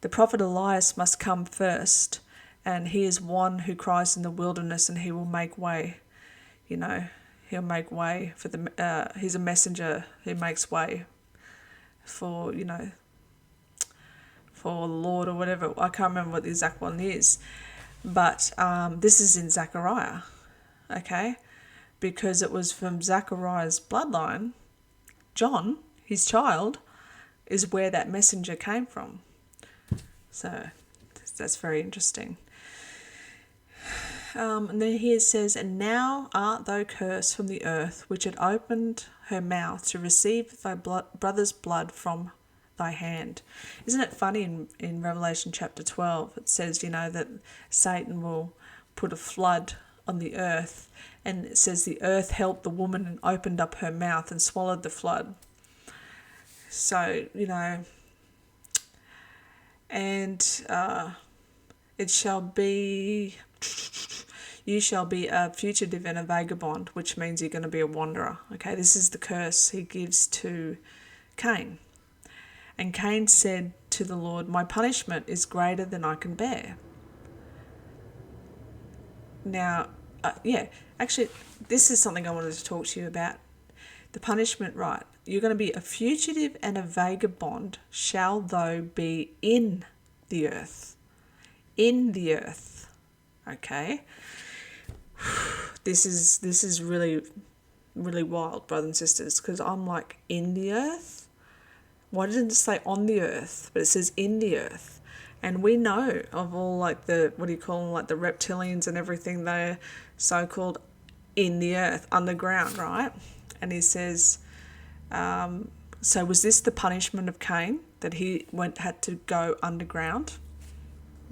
the prophet Elias must come first, and he is one who cries in the wilderness, and he will make way. He'll make way for he's a messenger who makes way for the Lord or whatever. I can't remember what the exact one is. But this is in Zechariah, okay? Because it was from Zechariah's bloodline, John, his child, is where that messenger came from. So that's very interesting. And then here it says, and now art thou cursed from the earth, which had opened her mouth to receive thy brother's blood from thy hand. Isn't it funny in Revelation chapter 12, it says, that Satan will put a flood on the earth, and it says the earth helped the woman and opened up her mouth and swallowed the flood. So, and it shall be, you shall be a fugitive and a vagabond, which means you're going to be a wanderer. Okay, this is the curse he gives to Cain. And Cain said to the Lord, my punishment is greater than I can bear. Now, actually, this is something I wanted to talk to you about. The punishment, right? You're going to be a fugitive and a vagabond shall thou be in the earth. In the earth. Okay? This is really, really wild, brothers and sisters, because I'm like, in the earth? Why didn't it say on the earth? But it says in the earth. And we know of all like the, what do you call them, like the reptilians and everything, they're so-called in the earth, underground, right? And he says, So was this the punishment of Cain, that he had to go underground,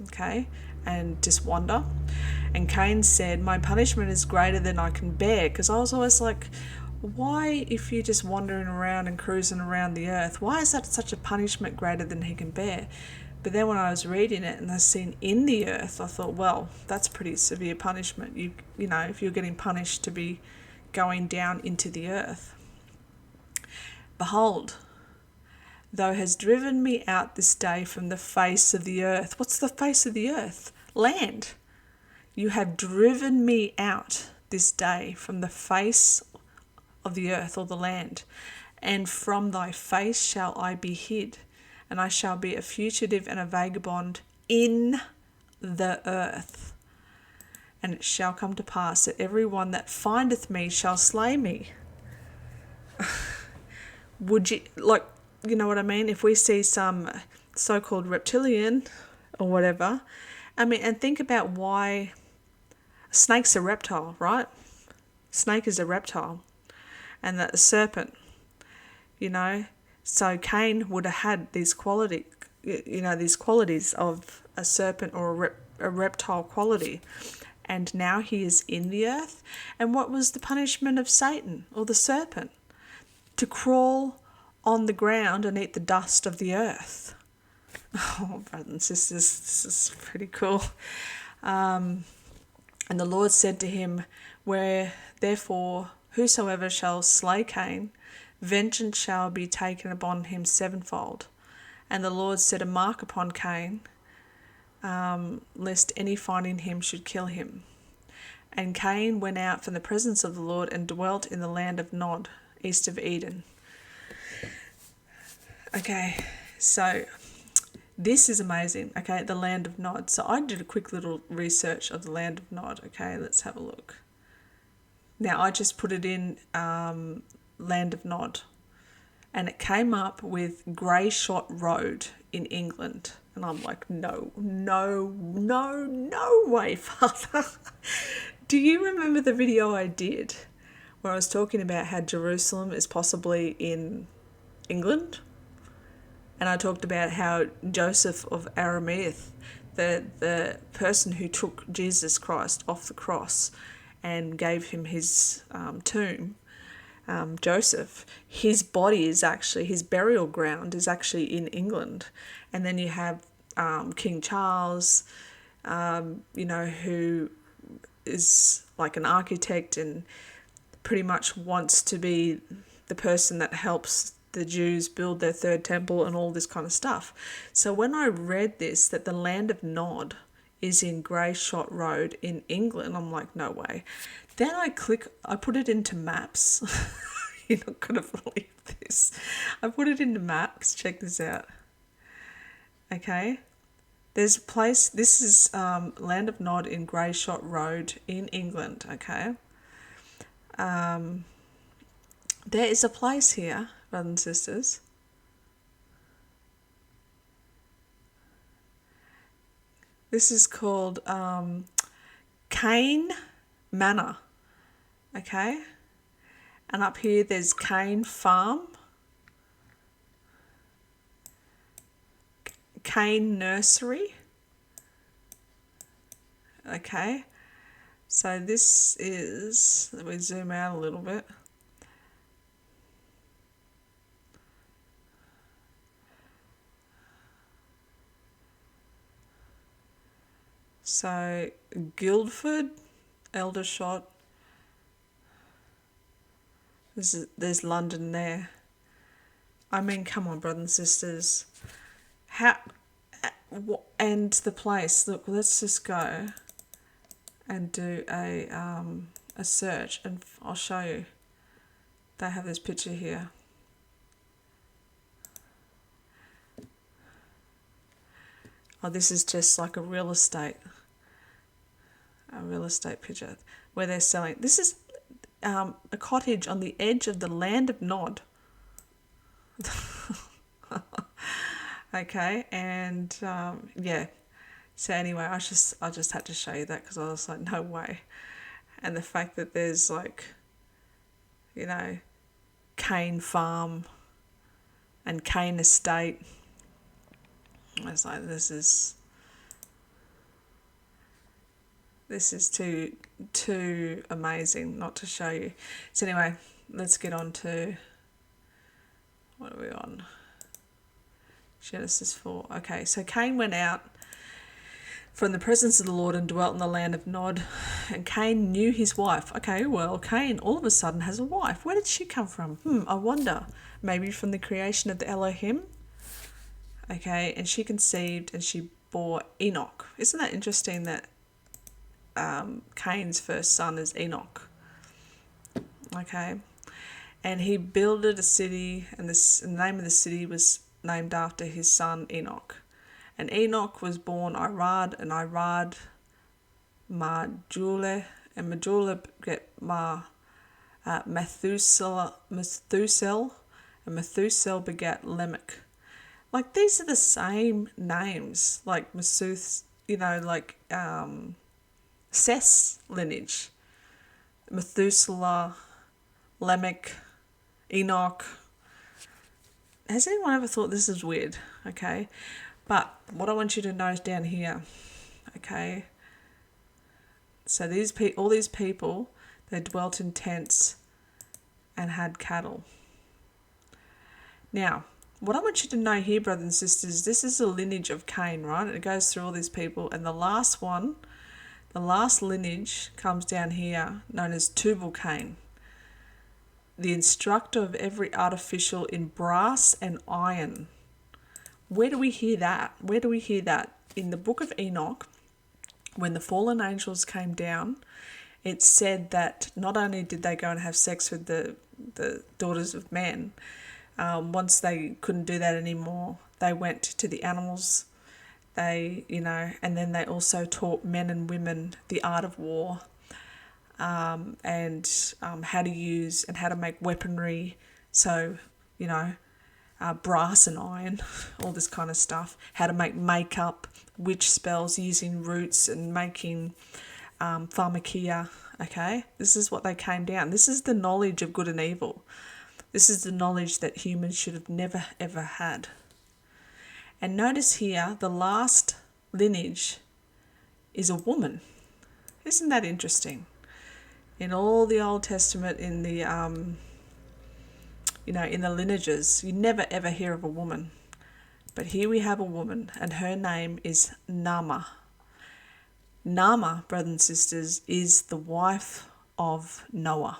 okay, and just wander? And Cain said, my punishment is greater than I can bear. Because I was always like, why, if you're just wandering around and cruising around the earth, why is that such a punishment greater than he can bear? But then when I was reading it and I seen in the earth, I thought, well, that's pretty severe punishment. You know, if you're getting punished to be going down into the earth. Behold, thou hast driven me out this day from the face of the earth. What's the face of the earth? Land. You have driven me out this day from the face of the earth, or the land, and from thy face shall I be hid, and I shall be a fugitive and a vagabond in the earth. And it shall come to pass that every one that findeth me shall slay me. Would you, like, you know what I mean? If we see some so-called reptilian or whatever, I mean, and think about why snake's a reptile, right? Snake is a reptile. And that the serpent, you know, so Cain would have had these qualities of a serpent or a reptile quality. And now he is in the earth. And what was the punishment of Satan or the serpent? To crawl on the ground and eat the dust of the earth. Oh, brothers and sisters, this is pretty cool. And the Lord said to him, where therefore whosoever shall slay Cain, vengeance shall be taken upon him sevenfold. And the Lord set a mark upon Cain, lest any finding him should kill him. And Cain went out from the presence of the Lord and dwelt in the land of Nod, east of Eden. Okay, so this is amazing. Okay, the land of Nod. So I did a quick little research of the land of Nod. Okay, let's have a look. Now I just put it in land of Nod, and it came up with Grey Shot Road in England. And I'm like, no way, Father. Do you remember the video I did where I was talking about how Jerusalem is possibly in England? And I talked about how Joseph of Arimathea, the person who took Jesus Christ off the cross and gave him his tomb, Joseph, his body is actually, his burial ground is actually in England. And then you have King Charles, who is like an architect and pretty much wants to be the person that helps the Jews build their third temple and all this kind of stuff. So when I read this, that the land of Nod is in Grey Shot Road in England, I'm like, no way. Then I put it into maps. You're not going to believe this. I put it into maps. Check this out. Okay. There's a place, this is land of Nod in Grey Shot Road in England, okay. There is a place here, brothers and sisters. This is called Cain Manor, okay? And up here there's Cain Farm, Cain Nursery, okay? So this is, let me zoom out a little bit. So Guildford, Aldershot, there's London there. I mean, come on, brothers and sisters. And the place, look, let's just go and do a search, and I'll show you. They have this picture here. Oh, this is just like a real estate picture where they're selling. This is a cottage on the edge of the land of Nod. Okay, and yeah. So anyway, I just had to show you that because I was like, no way. And the fact that there's like, Cain Farm, and Cain estate. I was like, this is too amazing not to show you. So anyway, let's get on to, what are we on? Genesis 4. Okay, so Cain went out from the presence of the Lord and dwelt in the land of Nod. And Cain knew his wife. Okay, well, Cain all of a sudden has a wife. Where did she come from? I wonder. Maybe from the creation of the Elohim? Okay, and she conceived and she bore Enoch. Isn't that interesting that Cain's first son is Enoch? Okay, and he builded a city, and the name of the city was named after his son Enoch. And Enoch was born Irad, and Irad Majule, and Majule get Methuselah, and Methuselah begat Lamech. Like, these are the same names, like Methuselah, like Seth's lineage. Methuselah, Lamech, Enoch. Has anyone ever thought this is weird? Okay. But what I want you to know down here, okay, so all these people, they dwelt in tents and had cattle. Now, what I want you to know here, brothers and sisters, this is the lineage of Cain, right? It goes through all these people, and the last lineage comes down here, known as Tubal-Cain, the instructor of every artificial in brass and iron. Where do we hear that? In the book of Enoch, when the fallen angels came down, it said that not only did they go and have sex with the daughters of men, once they couldn't do that anymore, they went to the animals, and then they also taught men and women the art of war, and how to use and how to make weaponry. So, brass and iron, all this kind of stuff. How to make makeup, witch spells using roots and making pharmakia. Okay, this is what they came down. This is the knowledge of good and evil. This is the knowledge that humans should have never ever had. And notice here, the last lineage is a woman. Isn't that interesting? In all the Old Testament, in the in the lineages, you never ever hear of a woman. But here we have a woman, and her name is Naamah. Naamah, brothers and sisters, is the wife of Noah.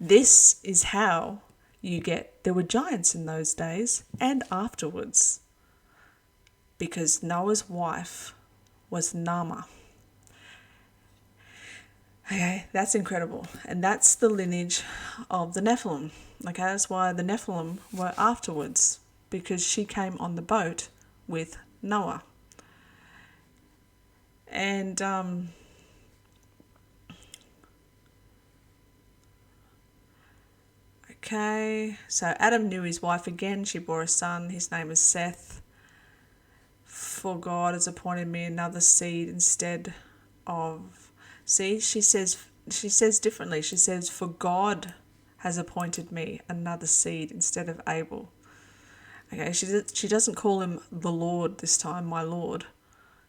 This is how there were giants in those days and afterwards, because Noah's wife was Naamah. Okay, that's incredible. And that's the lineage of the Nephilim. Okay, that's why the Nephilim were afterwards, because she came on the boat with Noah. And okay, so Adam knew his wife again. She bore a son. His name is Seth. For God has appointed me another seed instead of... See, she says differently. She says, for God has appointed me another seed instead of Abel. Okay, she doesn't call him the Lord this time, my Lord.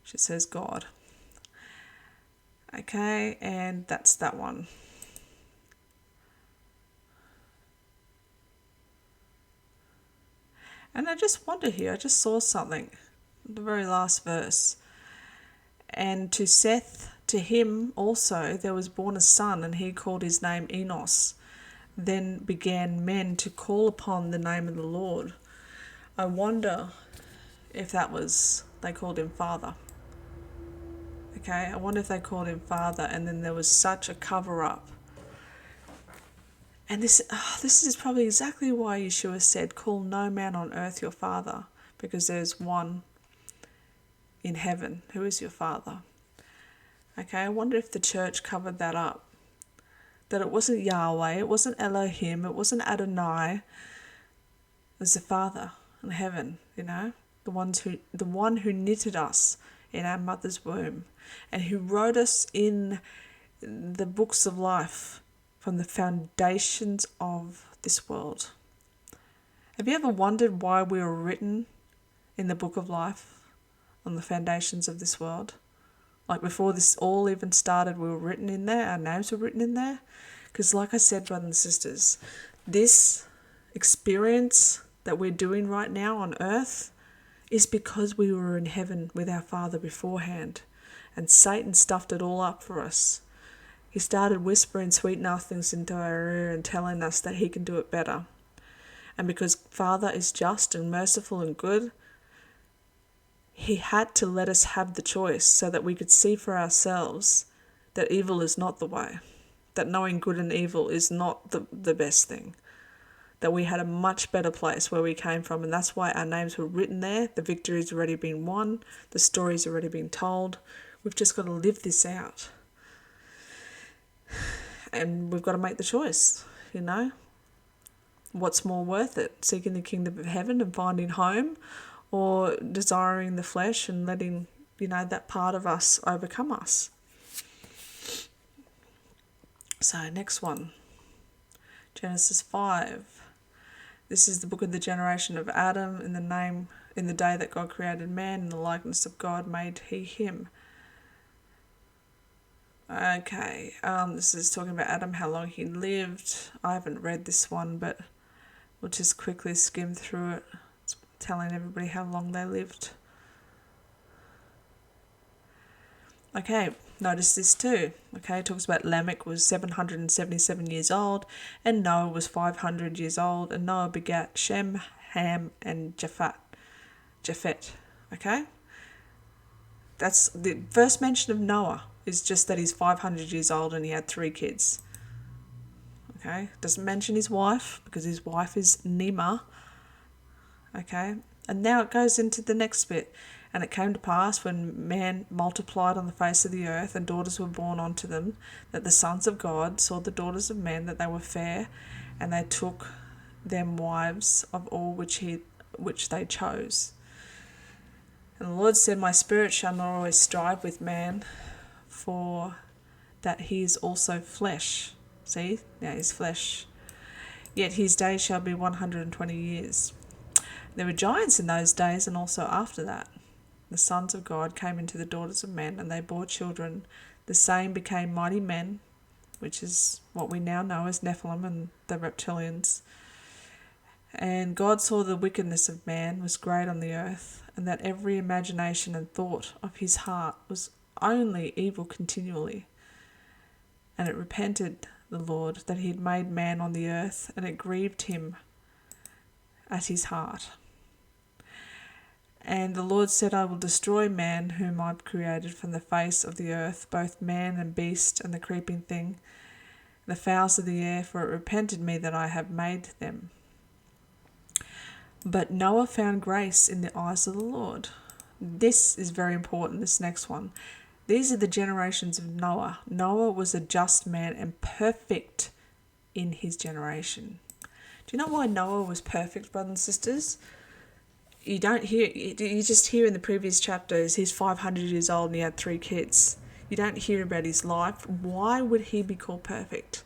She says God. Okay, and that's that one. And I just wonder here, I just saw something, the very last verse. And to Seth, to him also there was born a son, and he called his name Enos. Then began men to call upon the name of the Lord. I wonder if they called him Father. Okay, I wonder if they called him Father, and then there was such a cover-up. And this is probably exactly why Yeshua said, call no man on earth your father, because there's one in heaven who is your Father. Okay, I wonder if the church covered that up. That it wasn't Yahweh, it wasn't Elohim, it wasn't Adonai. It was the Father in heaven, the one who knitted us in our mother's womb, and who wrote us in the books of life from the foundations of this world. Have you ever wondered why we were written in the book of life on the foundations of this world? Like before this all even started, we were written in there, our names were written in there. Because like I said, brothers and sisters, this experience that we're doing right now on earth is because we were in heaven with our Father beforehand. And Satan stuffed it all up for us. He started whispering sweet nothings into our ear and telling us that he can do it better. And because Father is just and merciful and good, he had to let us have the choice so that we could see for ourselves that evil is not the way, that knowing good and evil is not the best thing, that we had a much better place where we came from, and that's why our names were written there. The victory's already been won. The story's already been told. We've just got to live this out. And we've got to make the choice, What's more worth it? Seeking the kingdom of heaven and finding home, or desiring the flesh and letting, that part of us overcome us. So next one, Genesis 5. This is the book of the generation of Adam. In the day that God created man, in the likeness of God made he him. Okay, this is talking about Adam, how long he lived. I haven't read this one, but we'll just quickly skim through it. It's telling everybody how long they lived. Okay, notice this too. Okay, it talks about Lamech was 777 years old, and Noah was 500 years old, and Noah begat Shem, Ham, and Japhet. Okay? That's the first mention of Noah is just that he's 500 years old and he had 3 kids. Okay? Doesn't mention his wife because his wife is Nima. Okay? And now it goes into the next bit. And it came to pass when man multiplied on the face of the earth and daughters were born unto them, that the sons of God saw the daughters of men that they were fair, and they took them wives of all which they chose. And the Lord said, My spirit shall not always strive with man, for that he is also flesh. See, now he's flesh. Yet his days shall be 120 years. There were giants in those days and also after that. The sons of God came into the daughters of men, and they bore children. The same became mighty men, which is what we now know as Nephilim and the reptilians. And God saw the wickedness of man was great on the earth, and that every imagination and thought of his heart was only evil continually. And it repented the Lord that he had made man on the earth, and it grieved him at his heart. And the Lord said, I will destroy man whom I've created from the face of the earth, both man and beast and the creeping thing, the fowls of the air, for it repented me that I have made them. But Noah found grace in the eyes of the Lord. This is very important, this next one. These are the generations of Noah. Noah was a just man and perfect in his generation. Do you know why Noah was perfect, brothers and sisters? You just hear in the previous chapters, he's 500 years old and he had 3 kids. You don't hear about his life. Why would he be called perfect?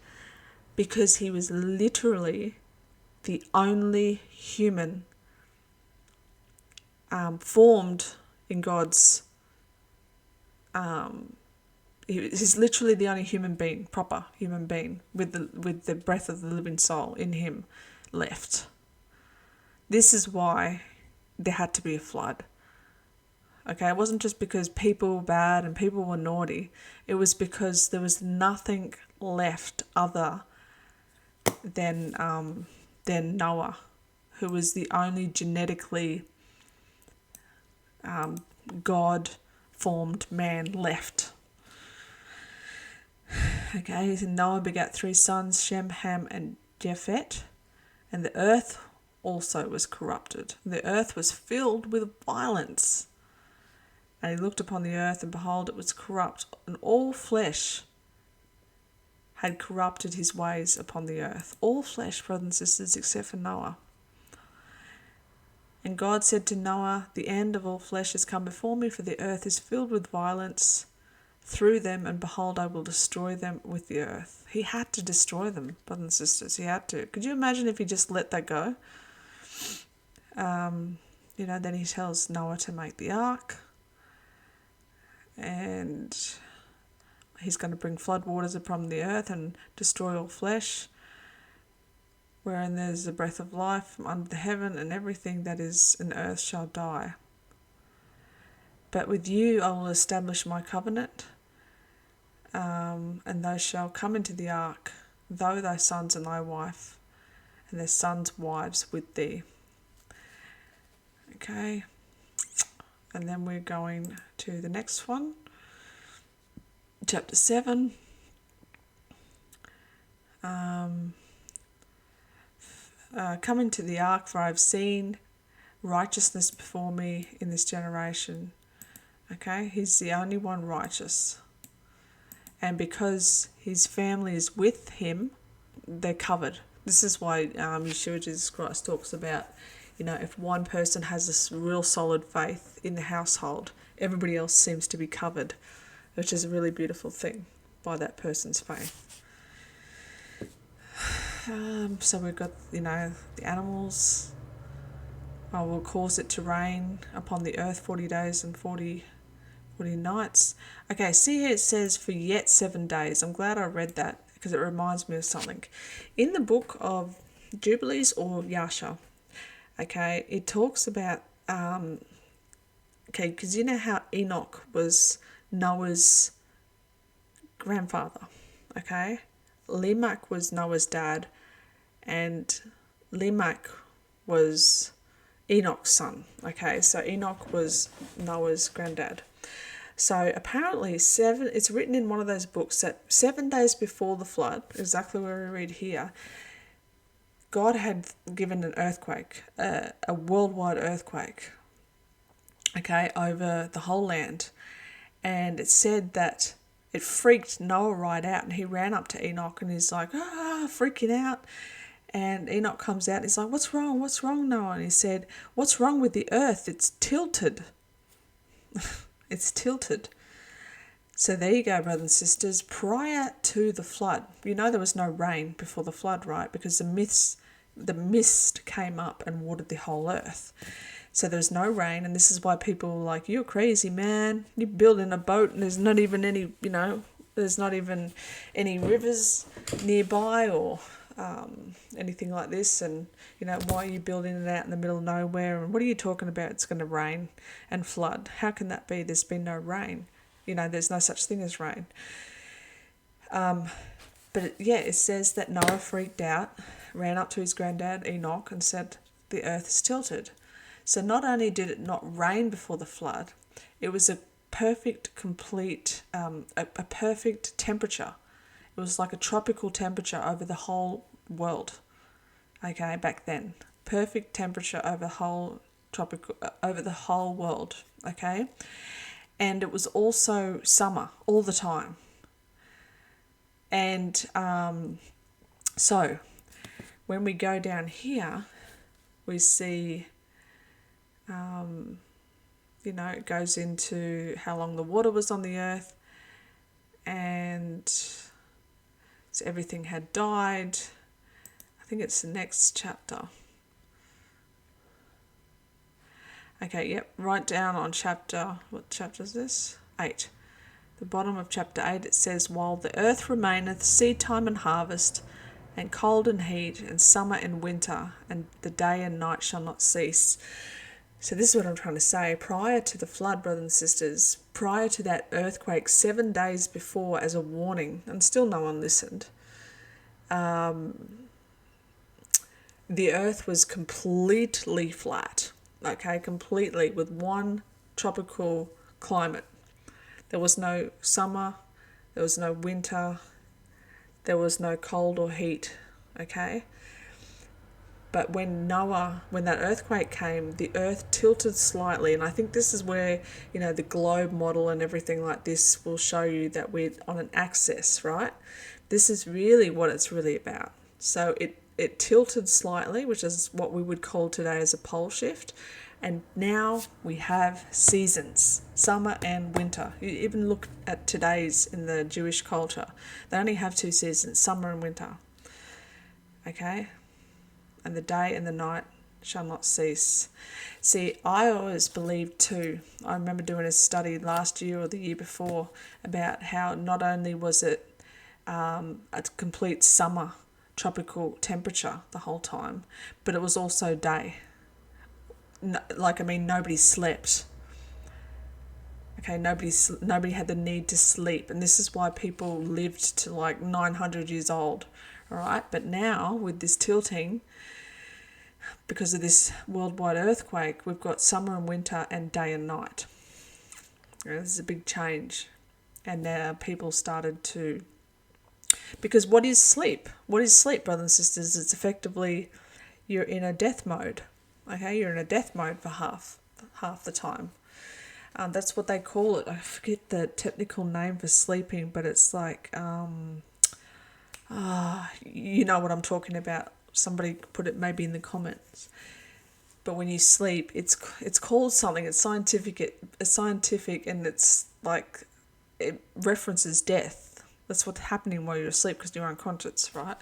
Because he was literally the only human formed in God's... he's literally the only human being, proper human being, with the breath of the living soul in him left. This is why there had to be a flood. Okay, it wasn't just because people were bad and people were naughty. It was because there was nothing left other than Noah, who was the only genetically God-formed man left. Okay, so Noah begat 3 sons, Shem, Ham, and Japhet, and the earth also was corrupted. The earth was filled with violence. And he looked upon the earth, and behold, it was corrupt, and all flesh had corrupted his ways upon the earth. All flesh, brothers and sisters, except for Noah. And God said to Noah, the end of all flesh is come before me, for the earth is filled with violence through them, and behold, I will destroy them with the earth. He had to destroy them, brothers and sisters. He had to. Could you imagine if he just let that go? Then he tells Noah to make the ark, and he's going to bring flood waters upon the earth and destroy all flesh, wherein there's the breath of life from under the heaven, and everything that is in earth shall die. But with you I will establish my covenant, and thou shalt come into the ark, thou, thy sons, and thy wife, and their sons' wives with thee. Okay, and then we're going to the next one, chapter 7. Come into the ark, for I have seen righteousness before me in this generation. Okay, he's the only one righteous. And because his family is with him, they're covered. This is why Yeshua Jesus Christ talks about, if one person has this real solid faith in the household, everybody else seems to be covered, which is a really beautiful thing by that person's faith. So we've got, the animals. I will cause it to rain upon the earth 40 days and 40 nights. Okay, see here it says for yet 7 days. I'm glad I read that because it reminds me of something. In the book of Jubilees or Yasha, okay, it talks about, because you know how Enoch was Noah's grandfather, okay? Lamech was Noah's dad, and Lamech was Enoch's son, okay? So Enoch was Noah's granddad. So apparently it's written in one of those books that 7 days before the flood, exactly where we read here, God had given an earthquake, a worldwide earthquake, okay, over the whole land. And it said that it freaked Noah right out, and he ran up to Enoch and he's like, freaking out. And Enoch comes out and he's like, what's wrong, Noah? And he said, what's wrong with the earth? It's tilted. It's tilted. So there you go, brothers and sisters. Prior to the flood, there was no rain before the flood, right? Because the mist came up and watered the whole earth. So there's no rain, and this is why people are like, you're crazy, man. You're building a boat and there's not even any, there's not even any rivers nearby or anything like this. And, why are you building it out in the middle of nowhere? And what are you talking about? It's going to rain and flood. How can that be? There's been no rain. There's no such thing as rain. But it says that Noah freaked out, ran up to his granddad Enoch and said, the earth is tilted. So not only did it not rain before the flood, it was a perfect, complete, a perfect temperature. It was like a tropical temperature over the whole world. Okay, back then, perfect temperature over the whole world. Okay, and it was also summer all the time. And so when we go down here, we see, it goes into how long the water was on the earth, and so everything had died. I think it's the next chapter. Okay, yep, right down on what chapter is this? 8. The bottom of chapter 8, it says, while the earth remaineth, seed time and harvest, and cold and heat, and summer and winter, and the day and night shall not cease. So this is what I'm trying to say. Prior to the flood, brothers and sisters, prior to that earthquake, 7 days before as a warning, and still no one listened, the earth was completely flat, okay, completely, with one tropical climate. There was no summer, there was no winter, there was no cold or heat, okay? But when that earthquake came, the earth tilted slightly, and I think this is where, the globe model and everything like this will show you that we're on an axis, right? This is really what it's really about. So it tilted slightly, which is what we would call today as a pole shift. And now we have seasons, summer and winter. You even look at today's in the Jewish culture. They only have 2 seasons, summer and winter. Okay? And the day and the night shall not cease. See, I always believed too. I remember doing a study last year or the year before about how not only was it a complete summer tropical temperature the whole time, but it was also day. Nobody slept. Okay, nobody had the need to sleep, and this is why people lived to like 900 years old. All right, but now with this tilting, because of this worldwide earthquake, we've got summer and winter and day and night. This is a big change, and now people started to. Because what is sleep? What is sleep, brothers and sisters? It's effectively you're in a death mode. Okay, you're in a death mode for half the time. That's what they call it. I forget the technical name for sleeping, but it's like, you know what I'm talking about. Somebody put it maybe in the comments. But when you sleep, it's called something. It's scientific. It's scientific, and it's like it references death. That's what's happening while you're asleep because you're unconscious, right?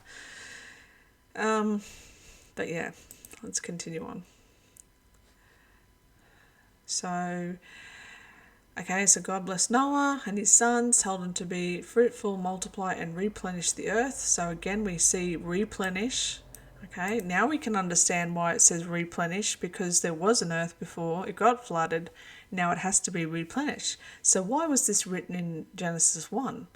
But yeah, let's continue on. So, okay, so God blessed Noah and his sons, told them to be fruitful, multiply, and replenish the earth. So again, we see replenish. Okay, now we can understand why it says replenish, because there was an earth before, it got flooded, now it has to be replenished. So why was this written in Genesis 1?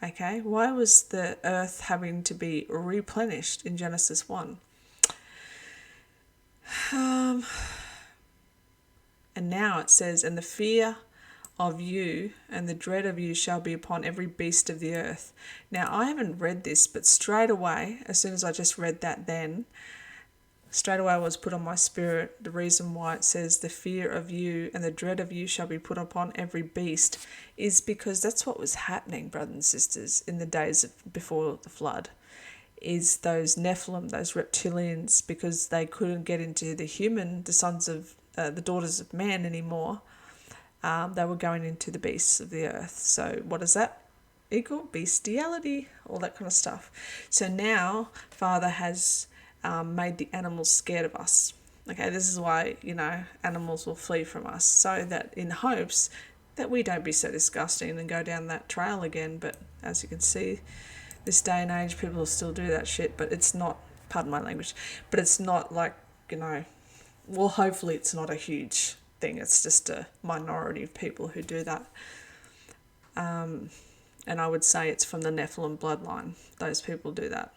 Okay, why was the earth having to be replenished in Genesis 1? And now it says, and the fear of you and the dread of you shall be upon every beast of the earth. Now, I haven't read this, but straight away, as soon as I just read that then, straight away was put on my spirit the reason why it says the fear of you and the dread of you shall be put upon every beast is because that's what was happening, brothers and sisters, in the days before the flood, is those Nephilim, those reptilians, because they couldn't get into the sons of the daughters of man anymore. They were going into the beasts of the earth. So what does that equal? Bestiality, all that kind of stuff. So now Father has made the animals scared of us. Okay, this is why, animals will flee from us, so that in hopes that we don't be so disgusting and go down that trail again. But as you can see, this day and age, people will still do that shit, but it's not, pardon my language, but it's not like, well, hopefully it's not a huge thing. It's just a minority of people who do that. And I would say it's from the Nephilim bloodline. Those people do that.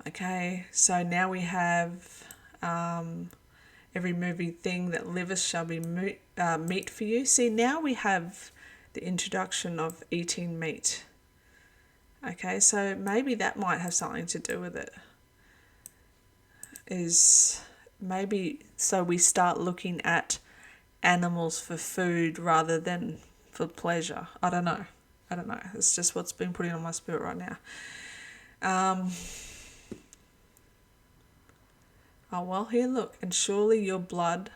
Okay, so now we have every moving thing that liveth shall be meat for you. See, now we have the introduction of eating meat. Okay, so maybe that might have something to do with it. Is maybe so we start looking at animals for food rather than for pleasure. I don't know. It's just what's been put in on my spirit right now. Oh, well, here, look. And surely your blood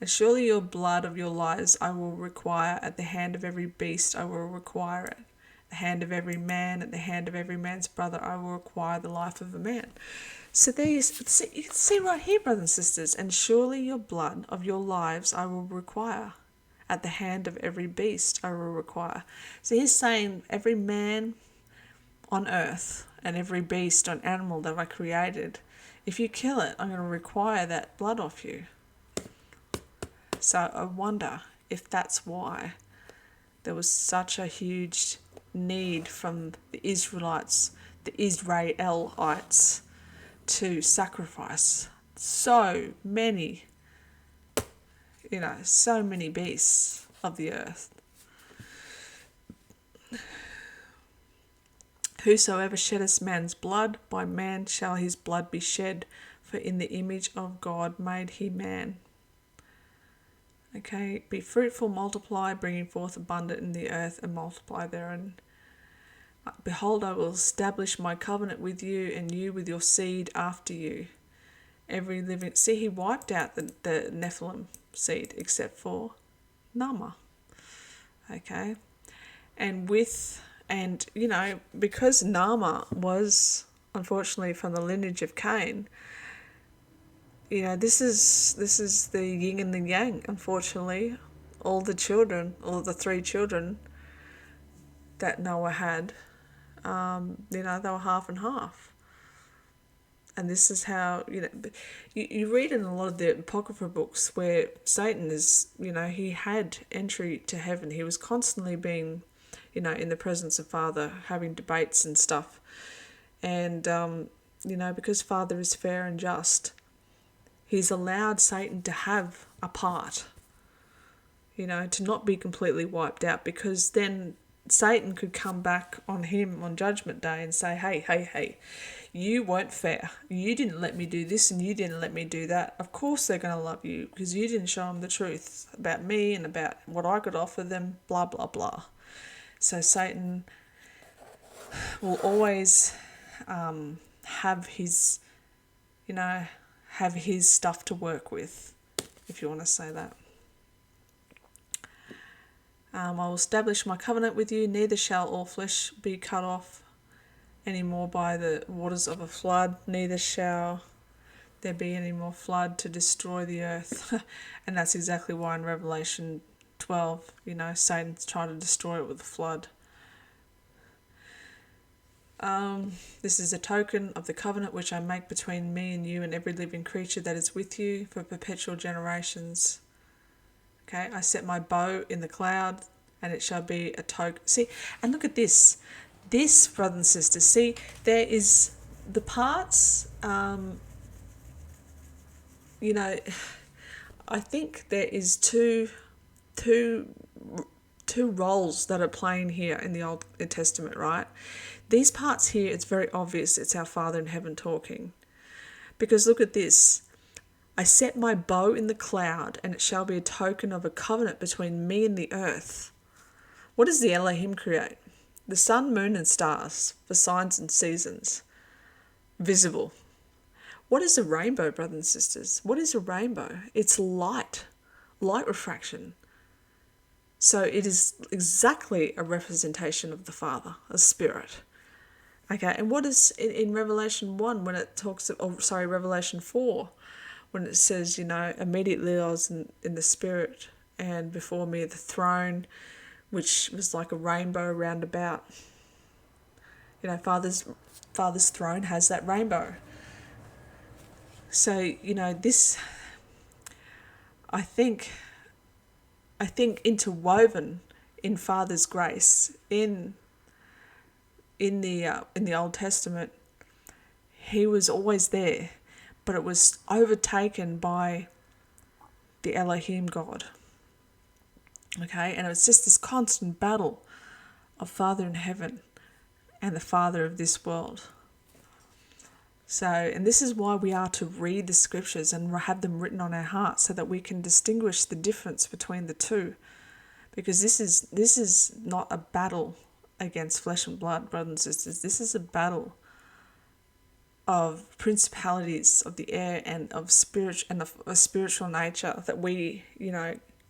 of your lives I will require. At the hand of every beast I will require it. At the hand of every man, at the hand of every man's brother I will require the life of a man. So you can see right here, brothers and sisters, and surely your blood of your lives I will require. At the hand of every beast I will require. So he's saying every man on earth and every beast or animal that I created, if you kill it, I'm going to require that blood off you. So I wonder if that's why there was such a huge need from the Israelites, to sacrifice so many beasts of the earth. Whosoever sheddeth man's blood, by man shall his blood be shed, for in the image of God made he man. Okay, be fruitful, multiply, bringing forth abundant in the earth, and multiply therein. Behold, I will establish my covenant with you, and you with your seed after you. Every living... See, he wiped out the Nephilim seed, except for Nama. Okay? Because Nama was, unfortunately, from the lineage of Cain, this is the yin and the yang, unfortunately. All the three children that Noah had, they were half and half. And this is how, you read in a lot of the Apocrypha books where Satan is, he had entry to heaven. He was constantly being, in the presence of Father, having debates and stuff. And, because Father is fair and just, he's allowed Satan to have a part, to not be completely wiped out, because then Satan could come back on him on Judgment Day and say, hey, you weren't fair. You didn't let me do this and you didn't let me do that. Of course they're going to love you because you didn't show them the truth about me and about what I could offer them, blah, blah, blah. So Satan will always have his stuff to work with, if you want to say that. I will establish my covenant with you, neither shall all flesh be cut off any more by the waters of a flood, neither shall there be any more flood to destroy the earth. And that's exactly why in Revelation 12, Satan's trying to destroy it with a flood. This is a token of the covenant which I make between me and you and every living creature that is with you for perpetual generations. Okay, I set my bow in the cloud, and it shall be a token. See, and look at this. This, brothers and sisters, see, there is the parts, I think there is two roles that are playing here in the Old Testament, right? These parts here, it's very obvious it's our Father in heaven talking. Because look at this. I set my bow in the cloud, and it shall be a token of a covenant between me and the earth. What does the Elohim create? The sun, moon, and stars for signs and seasons. Visible. What is a rainbow, brothers and sisters? What is a rainbow? It's light refraction. So it is exactly a representation of the Father, a spirit. Okay, and what is in Revelation 1 when it talks, Revelation 4, when it says, immediately I was in the spirit, and before me the throne, which was like a rainbow round about. Father's throne has that rainbow. So, this, I think interwoven in Father's grace in the Old Testament, he was always there, but it was overtaken by the Elohim God. Okay, and it was just this constant battle of Father in heaven and the Father of this world. So, and this is why we are to read the scriptures and have them written on our hearts so that we can distinguish the difference between the two. Because this is not a battle against flesh and blood, brothers and sisters. This is a battle of principalities of the air and of spirit and of a spiritual nature that we,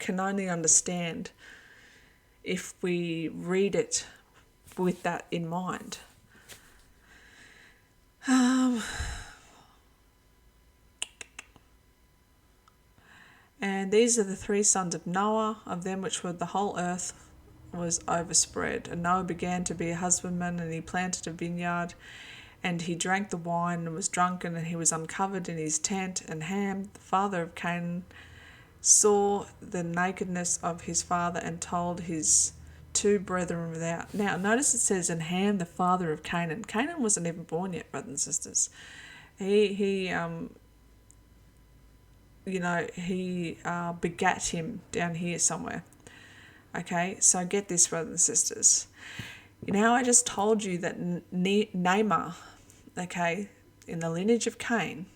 can only understand if we read it with that in mind. And these are the three sons of Noah, of them which were the whole earth was overspread. And Noah began to be a husbandman, and he planted a vineyard, and he drank the wine and was drunken, and he was uncovered in his tent. And Ham, the father of Cain, saw the nakedness of his father and told his two brethren without. Now, notice it says, and Ham, the father of Canaan. Canaan wasn't even born yet, brothers and sisters. He begat him down here somewhere. Okay, so get this, brothers and sisters. I just told you that Naamah, okay, in the lineage of Cain,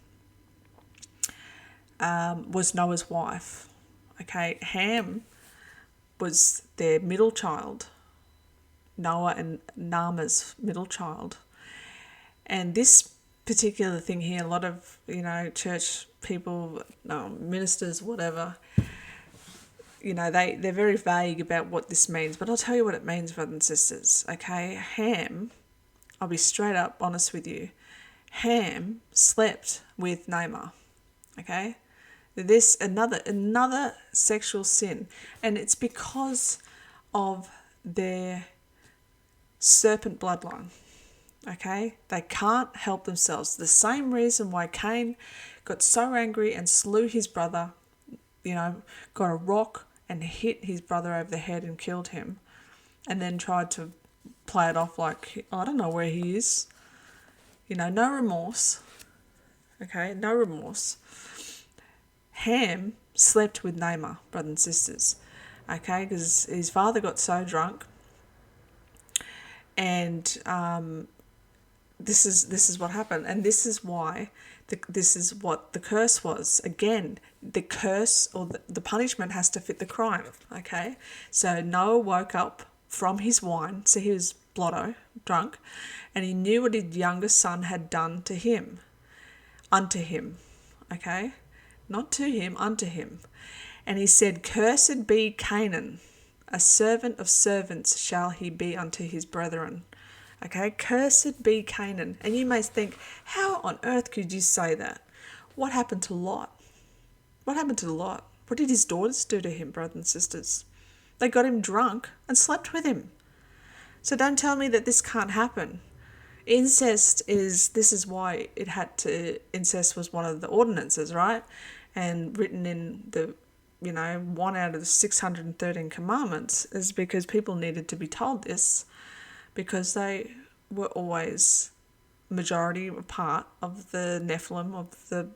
was Noah's wife. Okay, Ham was their middle child, Noah and Naamah's middle child. And this particular thing here, a lot of, church people, ministers, whatever, they're very vague about what this means. But I'll tell you what it means, brothers and sisters. Okay, Ham, I'll be straight up honest with you. Ham slept with Naamah. Okay? This another sexual sin, and it's because of their serpent bloodline. Okay? They can't help themselves. The same reason why Cain got so angry and slew his brother, got a rock and hit his brother over the head and killed him, and then tried to play it off like, I don't know where he is. No remorse. Okay, no remorse. Ham slept with Naamah, brothers and sisters. Okay, because his father got so drunk, and this is what happened, and this is why this is what the curse was. Again, the curse or the punishment has to fit the crime. Okay, so Noah woke up from his wine, so he was blotto, drunk, and he knew what his youngest son had done to him, unto him. Okay, not to him, unto him. And he said, "Cursed be Canaan, a servant of servants shall he be unto his brethren." Okay, cursed be Canaan. And you may think, how on earth could you say that? What happened to Lot? What happened to Lot? What did his daughters do to him, brothers and sisters? They got him drunk and slept with him. So don't tell me that this can't happen. Incest is why incest was one of the ordinances, right? And written in the, one out of the 613 commandments is because people needed to be told this, because they were always majority part of the Nephilim, of the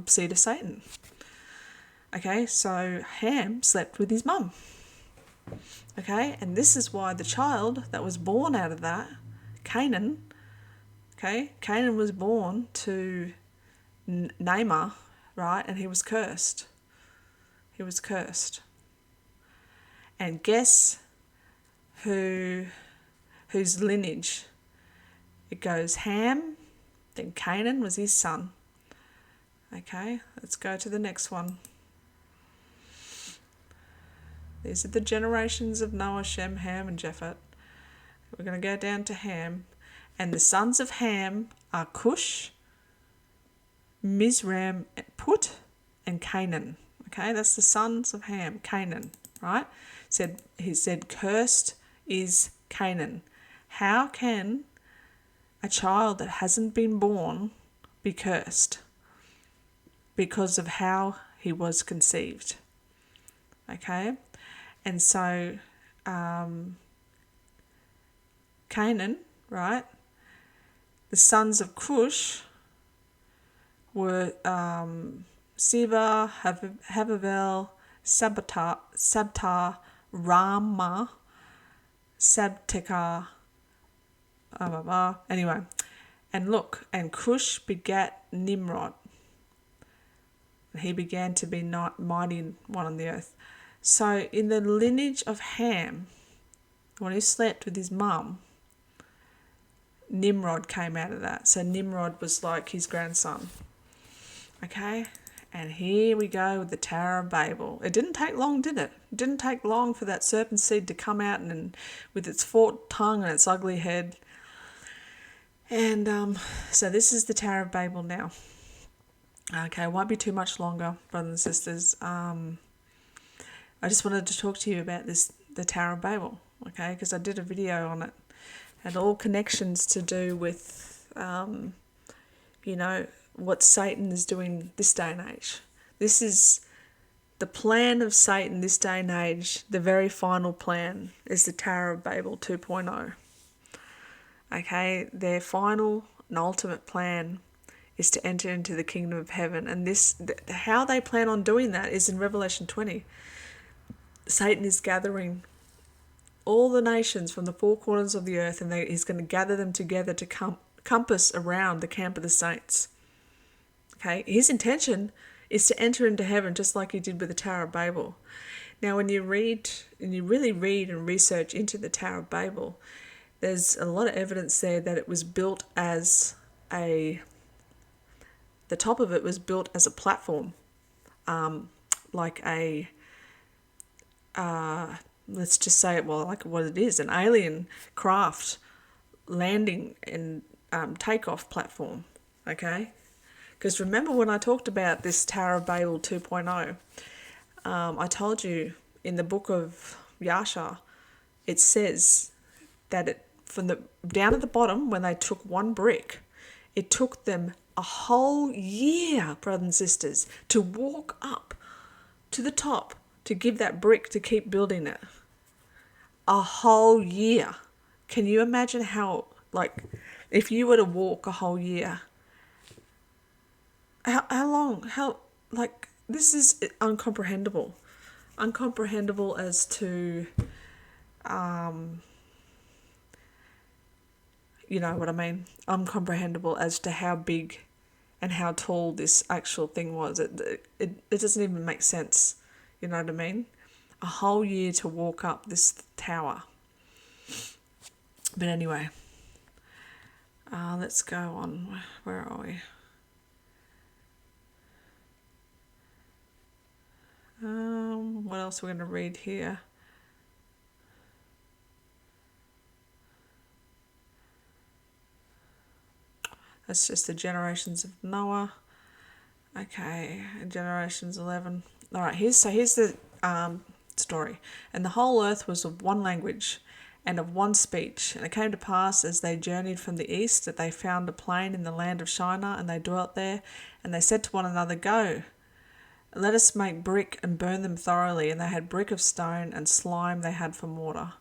seed of Satan. Okay, so Ham slept with his mum. Okay, and this is why the child that was born out of that, Canaan was born to Naamah, right, and he was cursed. He was cursed. And guess whose lineage? It goes Ham, then Canaan was his son. Okay, let's go to the next one. These are the generations of Noah, Shem, Ham, and Japheth. We're going to go down to Ham. And the sons of Ham are Cush, Mizraim, Put, and Canaan. Okay, that's the sons of Ham, Canaan, right? He said, cursed is Canaan. How can a child that hasn't been born be cursed? Because of how he was conceived. Okay, and so Canaan, right? The sons of Cush were Seba, Havivel, Sabta, Rama, Sabteka. Anyway, and look, and Cush begat Nimrod. And he began to be mighty one on the earth. So in the lineage of Ham, when he slept with his mum, Nimrod came out of that. So Nimrod was like his grandson. Okay? And here we go with the Tower of Babel. It didn't take long, did it? It didn't take long for that serpent seed to come out and with its forked tongue and its ugly head. And so this is the Tower of Babel now. Okay, it won't be too much longer, brothers and sisters. I just wanted to talk to you about the Tower of Babel, okay, because I did a video on it. And all connections to do with, what Satan is doing this day and age. This is the plan of Satan this day and age. The very final plan is the Tower of Babel 2.0. Okay, their final and ultimate plan is to enter into the kingdom of heaven. And how they plan on doing that is in Revelation 20. Satan is gathering all the nations from the four corners of the earth, and he's going to gather them together to compass around the camp of the saints. Okay, his intention is to enter into heaven just like he did with the Tower of Babel. Now, when you read, and you really read and research into the Tower of Babel, there's a lot of evidence there that it was built as the top of it was built as a platform, like a, let's just say it, like what it is, an alien craft landing and takeoff platform, okay? Because remember when I talked about this Tower of Babel 2.0, I told you in the book of Yasha, it says that from the down at the bottom, when they took one brick, it took them a whole year, brothers and sisters, to walk up to the top to give that brick to keep building it. A whole year. Can you imagine how, like, if you were to walk a whole year, how long, this is uncomprehendable. Uncomprehendable as to, you know what I mean? Uncomprehendable as to how big and how tall this actual thing was. It doesn't even make sense. You know what I mean? A whole year to walk up this tower. But anyway, let's go on. Where are we? What else are we going to read here? That's just the generations of Noah. Okay, generations 11. All right, here's the story. And the whole earth was of one language and of one speech. And it came to pass, as they journeyed from the east, that they found a plain in the land of Shinar, and they dwelt there. And they said to one another, Go, let us make brick and burn them thoroughly. And they had brick of stone, and slime they had for mortar.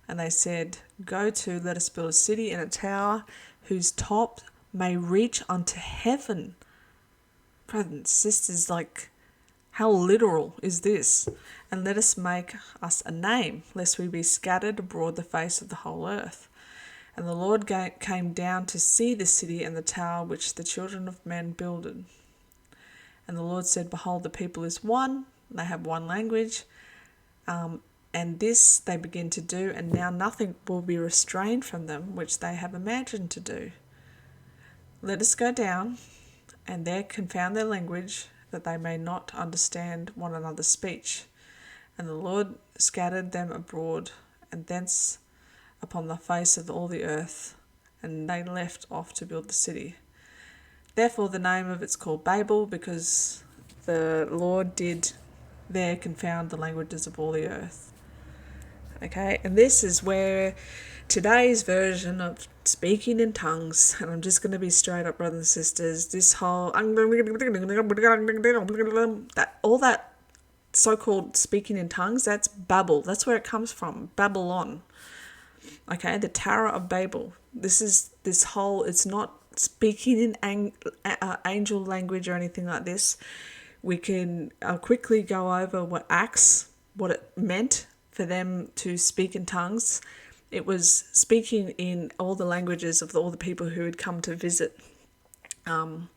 And they said, Go to, let us build a city and a tower, whose top may reach unto heaven. Brothers and sisters, like, how literal is this? And let us make us a name, lest we be scattered abroad the face of the whole earth. And the Lord came down to see the city and the tower which the children of men builded. And the Lord said, Behold, the people is one, they have one language, and this they begin to do, and now nothing will be restrained from them which they have imagined to do. Let us go down, and there confound their language, that they may not understand one another's speech. And the Lord scattered them abroad, and thence upon the face of all the earth, and they left off to build the city. Therefore the name of it's called Babel, because the Lord did there confound the languages of all the earth. Okay, and this is where today's version of speaking in tongues, and I'm just going to be straight up, brothers and sisters, this whole all that so-called speaking in tongues, that's Babel. That's where it comes from, Babylon. Okay, the Tower of Babel. This is this whole, it's not speaking in angel language or anything like this. We can quickly go over what it meant for them to speak in tongues. It was speaking in all the languages of all the people who had come to visit from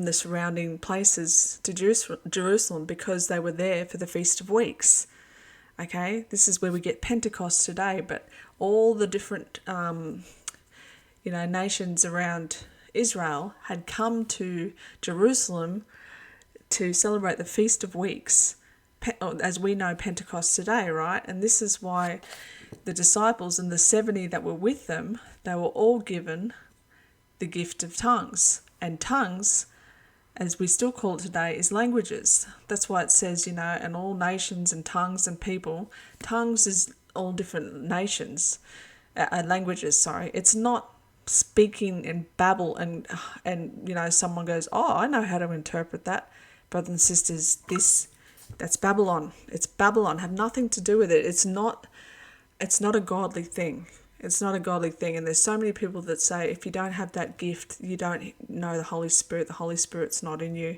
the surrounding places to Jerusalem, because they were there for the Feast of Weeks. Okay, this is where we get Pentecost today, but all the different nations around Israel had come to Jerusalem to celebrate the Feast of Weeks, as we know Pentecost today, right? And this is why the disciples and the 70 that were with them, they were all given the gift of tongues. And tongues, as we still call it today, is languages. That's why it says, and all nations and tongues and people. Tongues is all different nations, languages, sorry. It's not speaking in babble and someone goes, oh, I know how to interpret that. Brothers and sisters, that's Babylon. It's Babylon. Have nothing to do with it. It's not a godly thing. It's not a godly thing. And there's so many people that say, if you don't have that gift, you don't know the Holy Spirit. The Holy Spirit's not in you.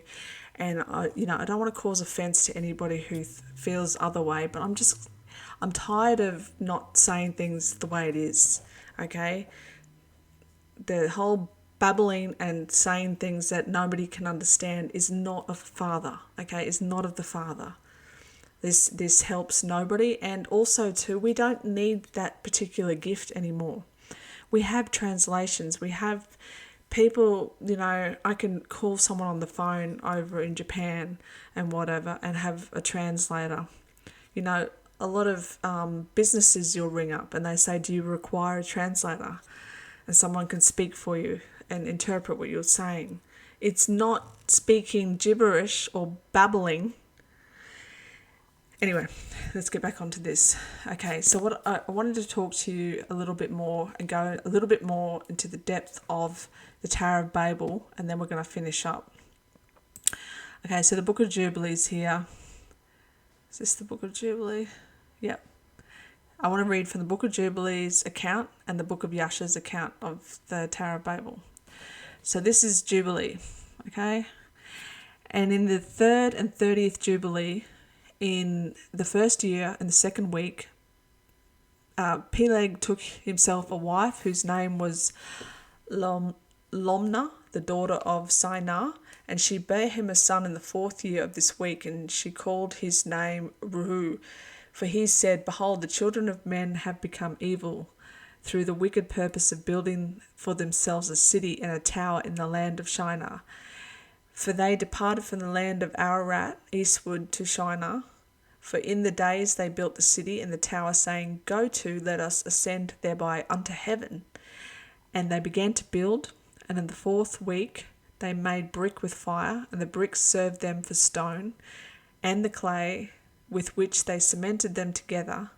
And I don't want to cause offense to anybody who feels other way, but I'm tired of not saying things the way it is. Okay? The whole babbling and saying things that nobody can understand is not of the Father. Okay? It's not of the Father. This helps nobody, and also too, we don't need that particular gift anymore. We have translations. We have people, I can call someone on the phone over in Japan and whatever and have a translator. A lot of businesses you'll ring up and they say, do you require a translator? And someone can speak for you and interpret what you're saying. It's not speaking gibberish or babbling. Anyway, let's get back onto this. Okay, so what I wanted to talk to you a little bit more and go a little bit more into the depth of the Tower of Babel, and then we're going to finish up. Okay, so the Book of Jubilees here. Is this the Book of Jubilee? Yep. I want to read from the Book of Jubilees account and the Book of Yasha's account of the Tower of Babel. So this is Jubilee, okay? And in the 3rd and 30th Jubilee, in the first year and the second week, Peleg took himself a wife whose name was Lomna, the daughter of Sinai, and she bare him a son in the 4th year of this week, and she called his name Ruhu. For he said, Behold, the children of men have become evil through the wicked purpose of building for themselves a city and a tower in the land of Shinar. For they departed from the land of Ararat eastward to Shinar. For in the days they built the city and the tower, saying, Go to, let us ascend thereby unto heaven. And they began to build, and in the 4th week they made brick with fire, and the bricks served them for stone, and the clay with which they cemented them together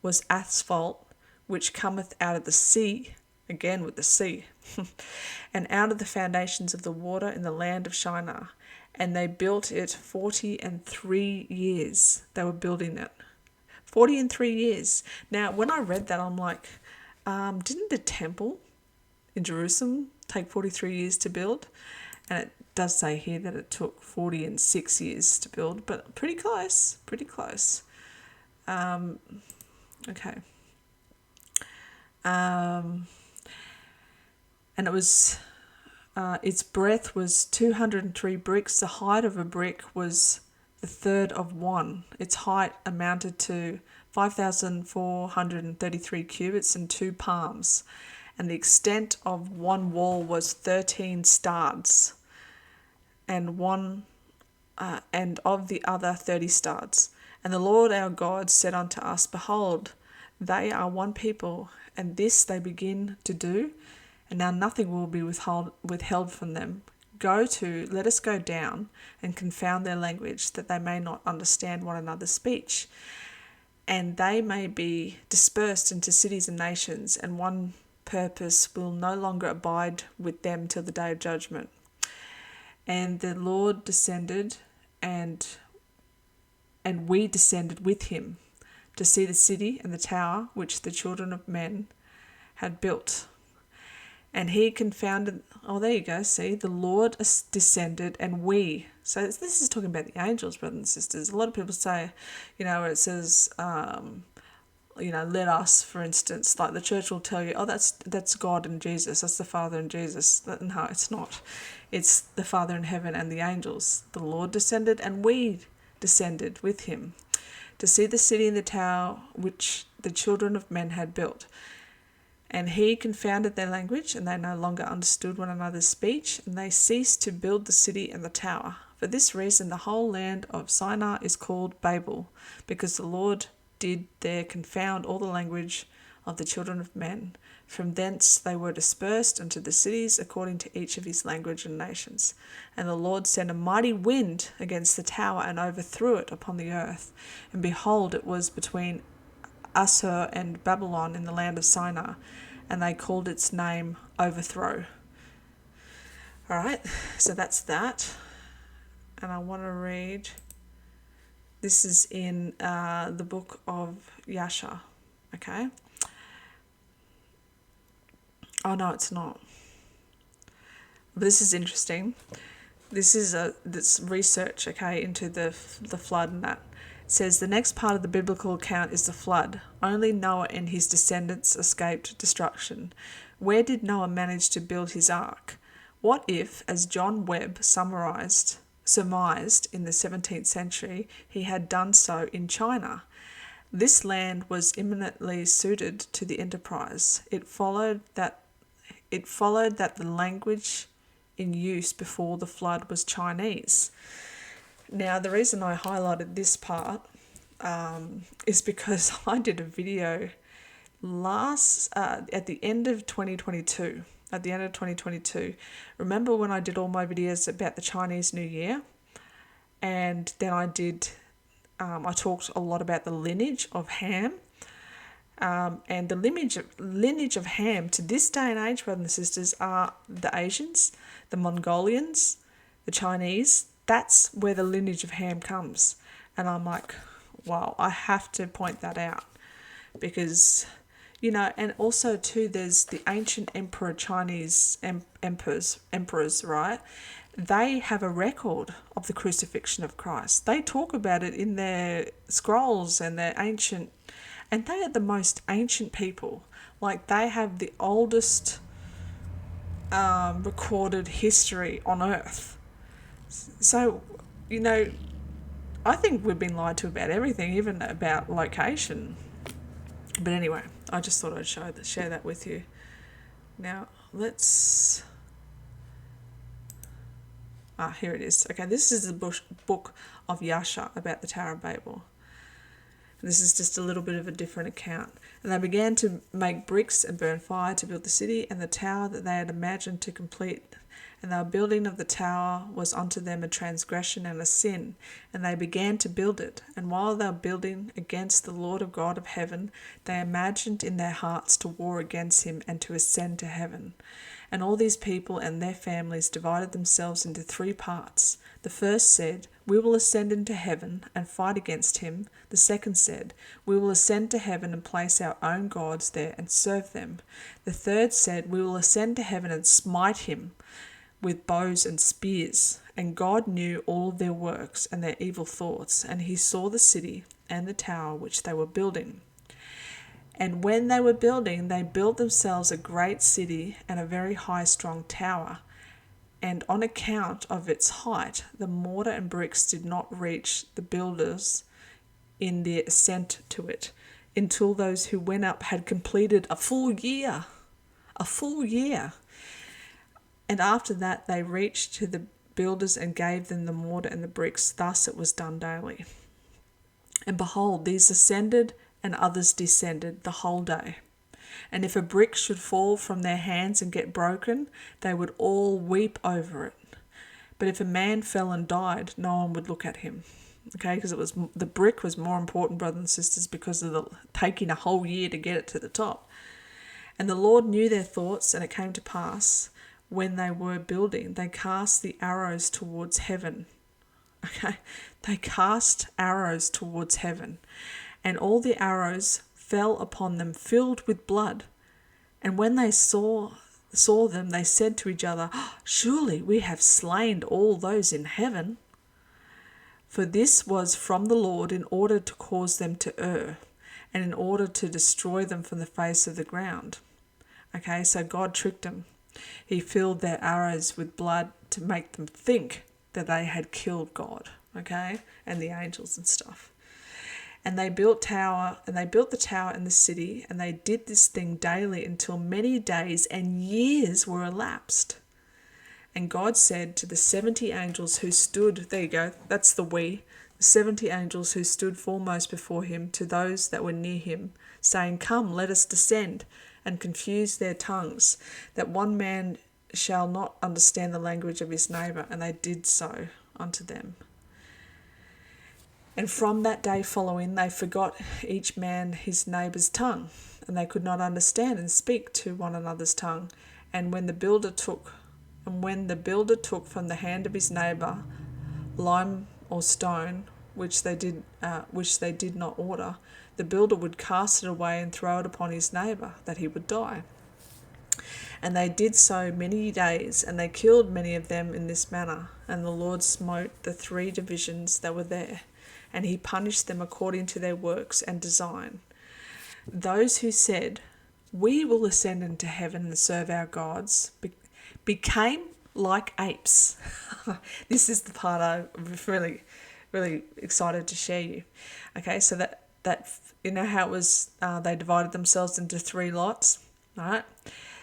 was asphalt, which cometh out of the sea, again with the sea, and out of the foundations of the water in the land of Shinar. And they built it 43 years. They were building it. 43 years. Now, when I read that, I'm like, didn't the temple in Jerusalem take 43 years to build? And it does say here that it took 46 years to build, but pretty close, pretty close. Okay. And it was... its breadth was 203 bricks. The height of a brick was the third of one. Its height amounted to 5,433 cubits and 2 palms. And the extent of one wall was 13 stads, and of the other 30 stads. And the Lord our God said unto us, Behold, they are one people, and this they begin to do. And now nothing will be withheld from them. Go to, let us go down and confound their language, that they may not understand one another's speech. And they may be dispersed into cities and nations, and one purpose will no longer abide with them till the day of judgment. And the Lord descended, and we descended with him to see the city and the tower which the children of men had built. And he confounded, there you go, see, the Lord descended and we. So this is talking about the angels, brothers and sisters. A lot of people say, where it says, let us, for instance, like the church will tell you, that's God and Jesus, that's the Father and Jesus. No, it's not. It's the Father in heaven and the angels. The Lord descended and we descended with him to see the city and the tower which the children of men had built. And he confounded their language, and they no longer understood one another's speech, and they ceased to build the city and the tower. For this reason the whole land of Sinai is called Babel, because the Lord did there confound all the language of the children of men. From thence they were dispersed unto the cities according to each of his language and nations. And the Lord sent a mighty wind against the tower, and overthrew it upon the earth. And behold, it was between Assur and Babylon in the land of Sinai, and they called its name Overthrow. All right, so that's that. And I want to read, this is in the book of Yasha, okay? Oh, no, it's not. But this is interesting. This is this research, okay, into the flood and that. Says the next part of the biblical account is the flood. Only Noah and his descendants escaped destruction. Where did Noah manage to build his ark? What if, as John Webb surmised in the 17th century, he had done so in China? This land was eminently suited to the enterprise. It followed that the language in use before the flood was Chinese. Now, the reason I highlighted this part is because I did a video at the end of 2022, at the end of 2022. Remember when I did all my videos about the Chinese New Year? And then I talked a lot about the lineage of Ham. And the lineage of Ham to this day and age, brothers and sisters, are the Asians, the Mongolians, the Chinese. That's where the lineage of Ham comes. And I'm like, wow, I have to point that out. Because, and also too, there's the ancient Chinese emperors, right? They have a record of the crucifixion of Christ. They talk about it in their scrolls and their ancient, and they are the most ancient people. Like, they have the oldest recorded history on earth. So, I think we've been lied to about everything, even about location. But anyway, I just thought I'd share that with you. Now, let's... here it is. Okay, this is the book of Yasha about the Tower of Babel. This is just a little bit of a different account. And they began to make bricks and burn fire to build the city and the tower that they had imagined to complete. And the building of the tower was unto them a transgression and a sin. And they began to build it. And while they were building against the Lord of God of heaven, they imagined in their hearts to war against him and to ascend to heaven. And all these people and their families divided themselves into 3 parts. The first said, we will ascend into heaven and fight against him. The second said, we will ascend to heaven and place our own gods there and serve them. The third said, we will ascend to heaven and smite him with bows and spears. And God knew all of their works and their evil thoughts, and he saw the city and the tower which they were building. And when they were building, they built themselves a great city and a very high strong tower. And on account of its height, the mortar and bricks did not reach the builders in their ascent to it, until those who went up had completed a full year. A full year. And after that they reached to the builders and gave them the mortar and the bricks. Thus it was done daily. And behold, these ascended and others descended the whole day. And if a brick should fall from their hands and get broken, they would all weep over it. But if a man fell and died, no one would look at him. Okay, because the brick was more important, brothers and sisters, because of the taking a whole year to get it to the top. And the Lord knew their thoughts, and it came to pass, when they were building, they cast the arrows towards heaven. Okay, they cast arrows towards heaven, and all the arrows fell upon them, filled with blood. And when they saw them, they said to each other, surely we have slain all those in heaven. For this was from the Lord, in order to cause them to err, and in order to destroy them from the face of the ground. Okay, so God tricked them. He filled their arrows with blood to make them think that they had killed God, okay, and the angels and stuff. And they built the tower and the city, and they did this thing daily until many days and years were elapsed. And God said to the 70 angels who stood, there you go, that's the 70 angels who stood foremost before him, to those that were near him, saying, come, let us descend, and confuse their tongues, that one man shall not understand the language of his neighbour. And they did so unto them. And from that day following, they forgot each man his neighbour's tongue, and they could not understand and speak to one another's tongue. And when the builder took from the hand of his neighbour lime or stone, which they did not order, the builder would cast it away and throw it upon his neighbour, that he would die. And they did so many days, and they killed many of them in this manner. And the Lord smote the 3 divisions that were there, and he punished them according to their works and design. Those who said, we will ascend into heaven and serve our gods, became like apes. This is the part I'm really, really excited to share you. Okay, so that you know how it was, they divided themselves into 3 lots, right?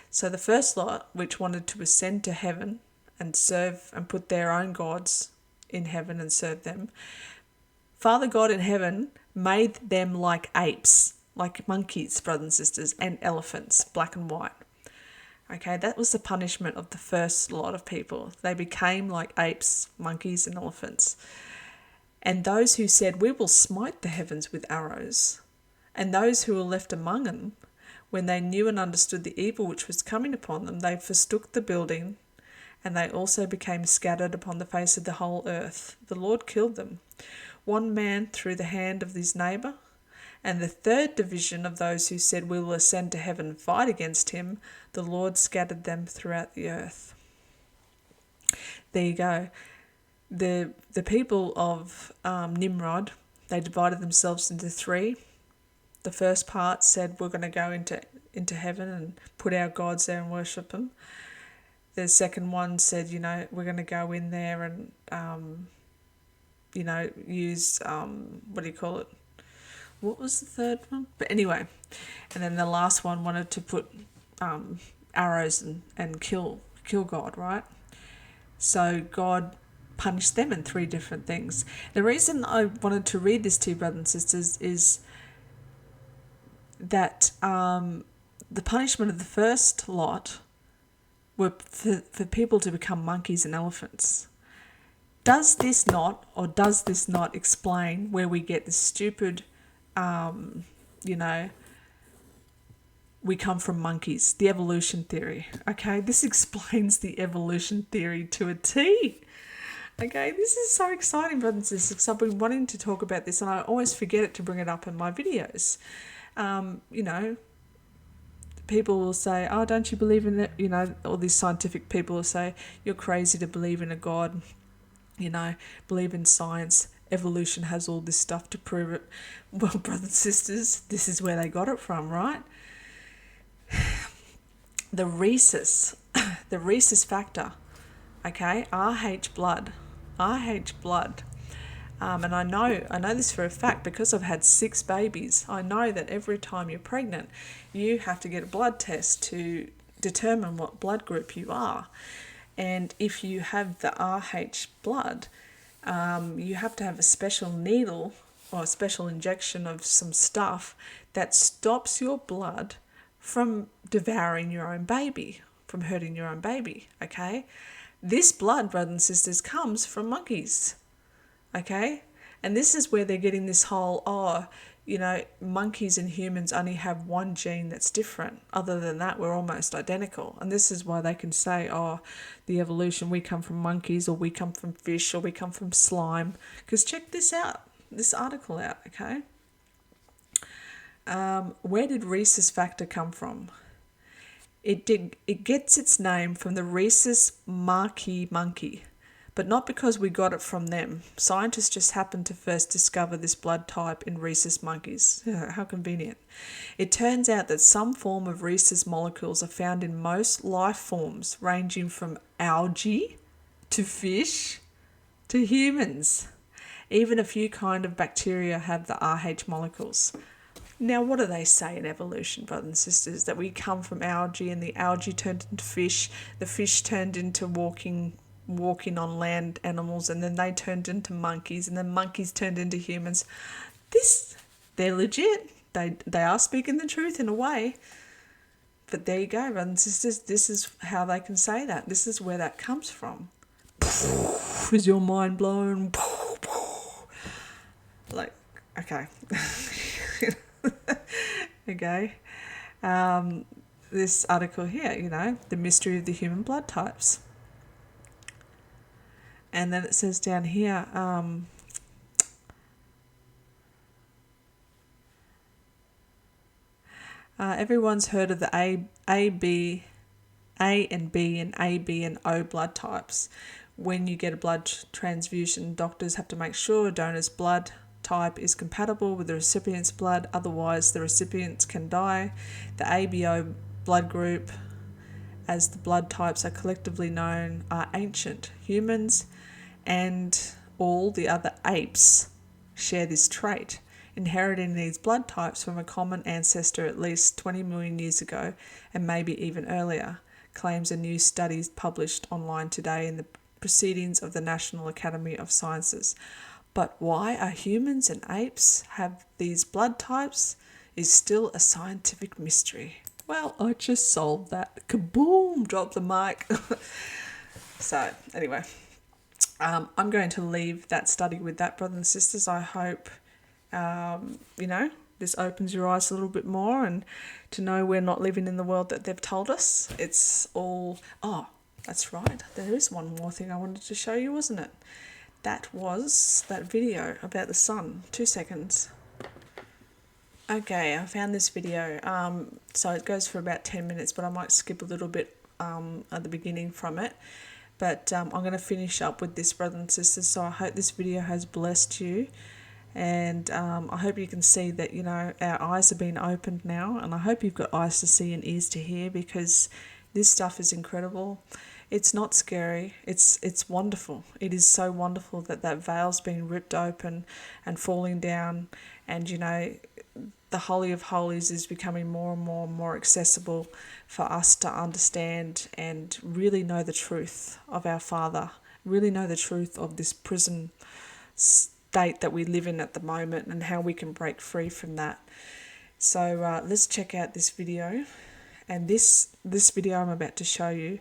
So the first lot, which wanted to ascend to heaven and serve and put their own gods in heaven and serve them, Father God in heaven made them like apes, like monkeys, brothers and sisters, and elephants, black and white. Okay, that was the punishment of the first lot of people. They became like apes, monkeys, and elephants. And those who said, "We will smite the heavens with arrows," and those who were left among them, when they knew and understood the evil which was coming upon them, they forsook the building, and they also became scattered upon the face of the whole earth. The Lord killed them, one man through the hand of his neighbour. And the third division of those who said, "We will ascend to heaven and fight against him," the Lord scattered them throughout the earth. There you go. The people of Nimrod, they divided themselves into three. The first part said, "We're going to go into heaven and put our gods there and worship them." The second one said, "We're going to go in there and use what do you call it? What was the third one?" But anyway, and then the last one wanted to put arrows and kill God, right? So God punished them in three different things. The reason I wanted to read this to you, brothers and sisters, is that the punishment of the first lot were for people to become monkeys and elephants. Does this not explain where we get this stupid, we come from monkeys, the evolution theory? Okay, this explains the evolution theory to a T. Okay, this is so exciting, brothers and sisters, because I've been wanting to talk about this and I always forget it to bring it up in my videos. People will say, "Oh, don't you believe in it?" All these scientific people will say, "You're crazy to believe in a God, believe in science. Evolution has all this stuff to prove it." Well, brothers and sisters, this is where they got it from, right? The rhesus factor, okay, RH blood. And I know this for a fact because I've had 6 babies. I know that every time you're pregnant, you have to get a blood test to determine what blood group you are. And if you have the RH blood, you have to have a special needle or a special injection of some stuff that stops your blood from devouring your own baby, from hurting your own baby, okay? This blood, brothers and sisters, comes from monkeys, okay? And this is where they're getting this whole, monkeys and humans only have one gene that's different. Other than that, we're almost identical. And this is why they can say, the evolution, we come from monkeys, or we come from fish, or we come from slime. Because check this article out, okay? Where did rhesus factor come from? It gets its name from the rhesus marquis monkey, but not because we got it from them. Scientists just happened to first discover this blood type in rhesus monkeys. How convenient. It turns out that some form of rhesus molecules are found in most life forms, ranging from algae to fish to humans. Even a few kind of bacteria have the RH molecules. Now, what do they say in evolution, brothers and sisters? That we come from algae, and the algae turned into fish, the fish turned into walking on land animals, and then they turned into monkeys, and then monkeys turned into humans. They're legit. They are speaking the truth in a way. But there you go, brothers and sisters. This is how they can say that. This is where that comes from. Is your mind blown? Like, okay. Okay. This article here, the mystery of the human blood types. And then it says down here, everyone's heard of the A and B and AB and O blood types. When you get a blood transfusion, doctors have to make sure a donor's blood type is compatible with the recipient's blood, otherwise the recipients can die. The ABO blood group, as the blood types are collectively known, are ancient. Humans and all the other apes share this trait, inheriting these blood types from a common ancestor at least 20 million years ago, and maybe even earlier, claims a new study published online today in the Proceedings of the National Academy of Sciences. But why are humans and apes have these blood types is still a scientific mystery. Well, I just solved that. Kaboom! Drop the mic. So, anyway, I'm going to leave that study with that, brothers and sisters. I hope, this opens your eyes a little bit more and to know we're not living in the world that they've told us. It's all... Oh, that's right. There is one more thing I wanted to show you, wasn't it? That was that video about the sun. 2 seconds. Okay, I found this video. So it goes for about 10 minutes, but I might skip a little bit at the beginning from it. But I'm going to finish up with this, brothers and sisters. So I hope this video has blessed you. And I hope you can see that, our eyes have been opened now. And I hope you've got eyes to see and ears to hear, because this stuff is incredible. It's not scary. It's wonderful. It is so wonderful that veil's being ripped open and falling down. And, the Holy of Holies is becoming more and more and more accessible for us to understand and really know the truth of our Father, really know the truth of this prison state that we live in at the moment and how we can break free from that. So let's check out this video. And this video I'm about to show you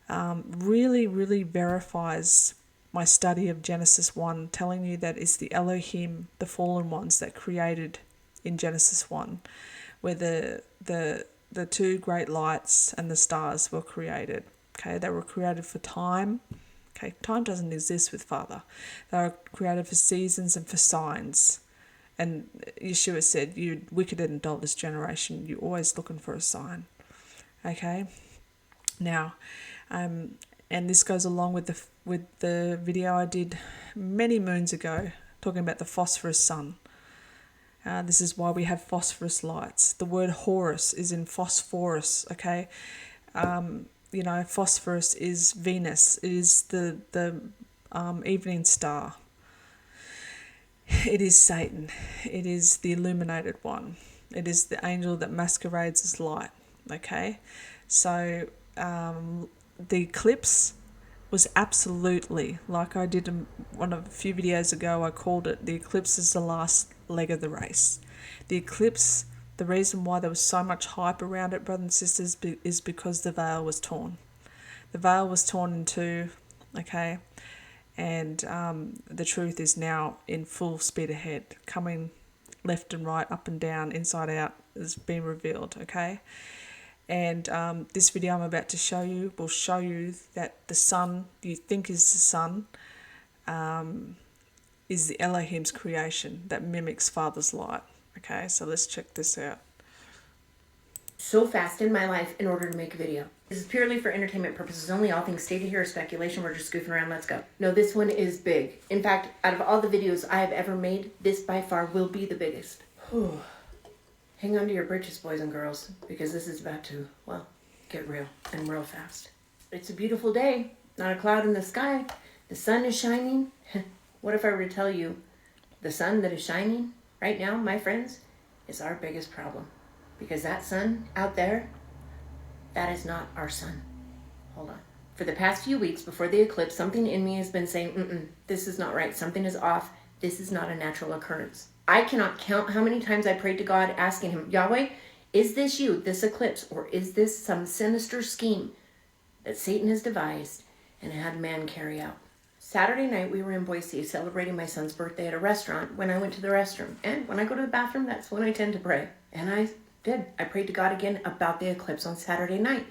really, really verifies my study of Genesis 1, telling you that it's the Elohim, the fallen ones, that created in Genesis 1, where the two great lights and the stars were created. Okay, they were created for time. Okay, time doesn't exist with Father. They were created for seasons and for signs. And Yeshua said, "You wicked and adulterous generation, you're always looking for a sign." Okay, now, and this goes along with the video I did many moons ago, talking about the phosphorus sun. This is why we have phosphorus lights. The word Horus is in phosphorus, okay? Phosphorus is Venus. It is the evening star. It is Satan. It is the illuminated one. It is the angel that masquerades as light, okay? So the eclipse was absolutely, like I did a few videos ago, I called it, the eclipse is the last leg of the race. The eclipse, the reason why there was so much hype around it, brothers and sisters, is because the veil was torn. The veil was torn in two, okay? And the truth is now in full speed ahead, coming left and right, up and down, inside out, is being revealed, okay? And this video I'm about to show you will show you that the sun you think is the sun is the Elohim's creation that mimics Father's light. Okay, so let's check this out. So fast in my life in order to make a video. This is purely for entertainment purposes only. All things stated here are speculation. We're just goofing around. Let's go. No, this one is big. In fact, out of all the videos I have ever made, this by far will be the biggest. Whew. Hang on to your britches, boys and girls, because this is about to, get real and real fast. It's a beautiful day. Not a cloud in the sky. The sun is shining. What if I were to tell you the sun that is shining right now, my friends, is our biggest problem? Because that sun out there, that is not our sun. Hold on. For the past few weeks before the eclipse, something in me has been saying, this is not right. Something is off. This is not a natural occurrence. I cannot count how many times I prayed to God asking him, Yahweh, is this you, this eclipse, or is this some sinister scheme that Satan has devised and had man carry out? Saturday night, we were in Boise celebrating my son's birthday at a restaurant when I went to the restroom. And when I go to the bathroom, that's when I tend to pray. And I did. I prayed to God again about the eclipse on Saturday night.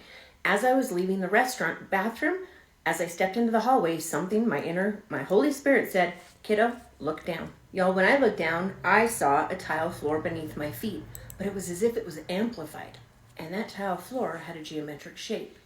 As I was leaving the restaurant bathroom, as I stepped into the hallway, something, my Holy Spirit said, kiddo, look down. Y'all, when I looked down, I saw a tile floor beneath my feet, but it was as if it was amplified. And that tile floor had a geometric shape.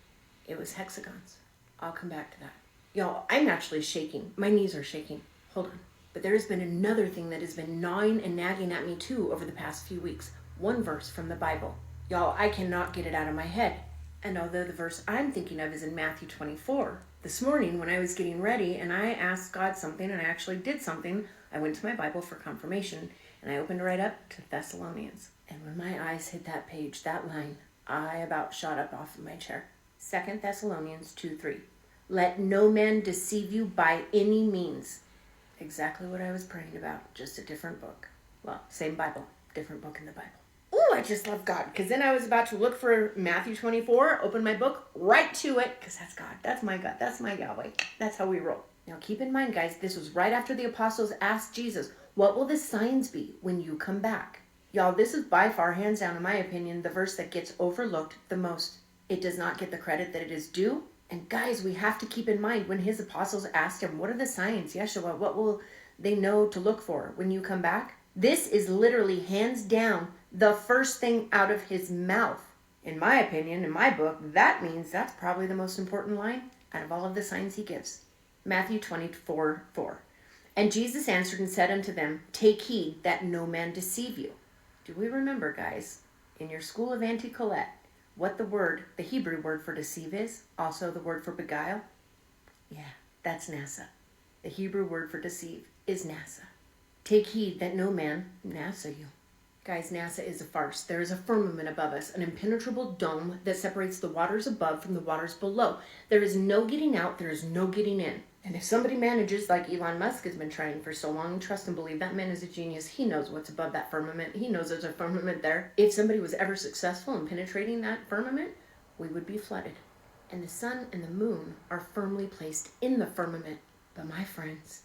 It was hexagons. I'll come back to that. Y'all, I'm actually shaking. My knees are shaking. Hold on. But there has been another thing that has been gnawing and nagging at me too over the past few weeks. One verse from the Bible. Y'all, I cannot get it out of my head. And although the verse I'm thinking of is in Matthew 24, this morning when I was getting ready and I asked God something and I actually did something, I went to my Bible for confirmation and I opened right up to Thessalonians. And when my eyes hit that page, that line, I about shot up off of my chair. 2 Thessalonians 2:3. Let no man deceive you by any means. Exactly what I was praying about, just a different book. Well, same Bible, different book in the Bible. Ooh, I just love God. Because then I was about to look for Matthew 24, open my book, right to it, because that's God. That's my God. That's my Yahweh. That's how we roll. Now keep in mind, guys, this was right after the apostles asked Jesus, what will the signs be when you come back? Y'all, this is by far, hands down, in my opinion, the verse that gets overlooked the most. It does not get the credit that it is due. And guys, we have to keep in mind when his apostles asked him, what are the signs, Yeshua? What will they know to look for when you come back? This is literally, hands down, the first thing out of his mouth. In my opinion, in my book, that means that's probably the most important line out of all of the signs he gives. Matthew 24:4. And Jesus answered and said unto them, take heed that no man deceive you. Do we remember, guys, in your school of Auntie Colette, what the Hebrew word for deceive is? Also the word for beguile? Yeah, that's NASA. The Hebrew word for deceive is NASA. Take heed that no man NASA you. Guys, NASA is a farce. There is a firmament above us, an impenetrable dome that separates the waters above from the waters below. There is no getting out, there is no getting in. And if somebody manages, like Elon Musk has been trying for so long, trust and believe that man is a genius. He knows what's above that firmament. He knows there's a firmament there. If somebody was ever successful in penetrating that firmament, we would be flooded. And the sun and the moon are firmly placed in the firmament. But my friends,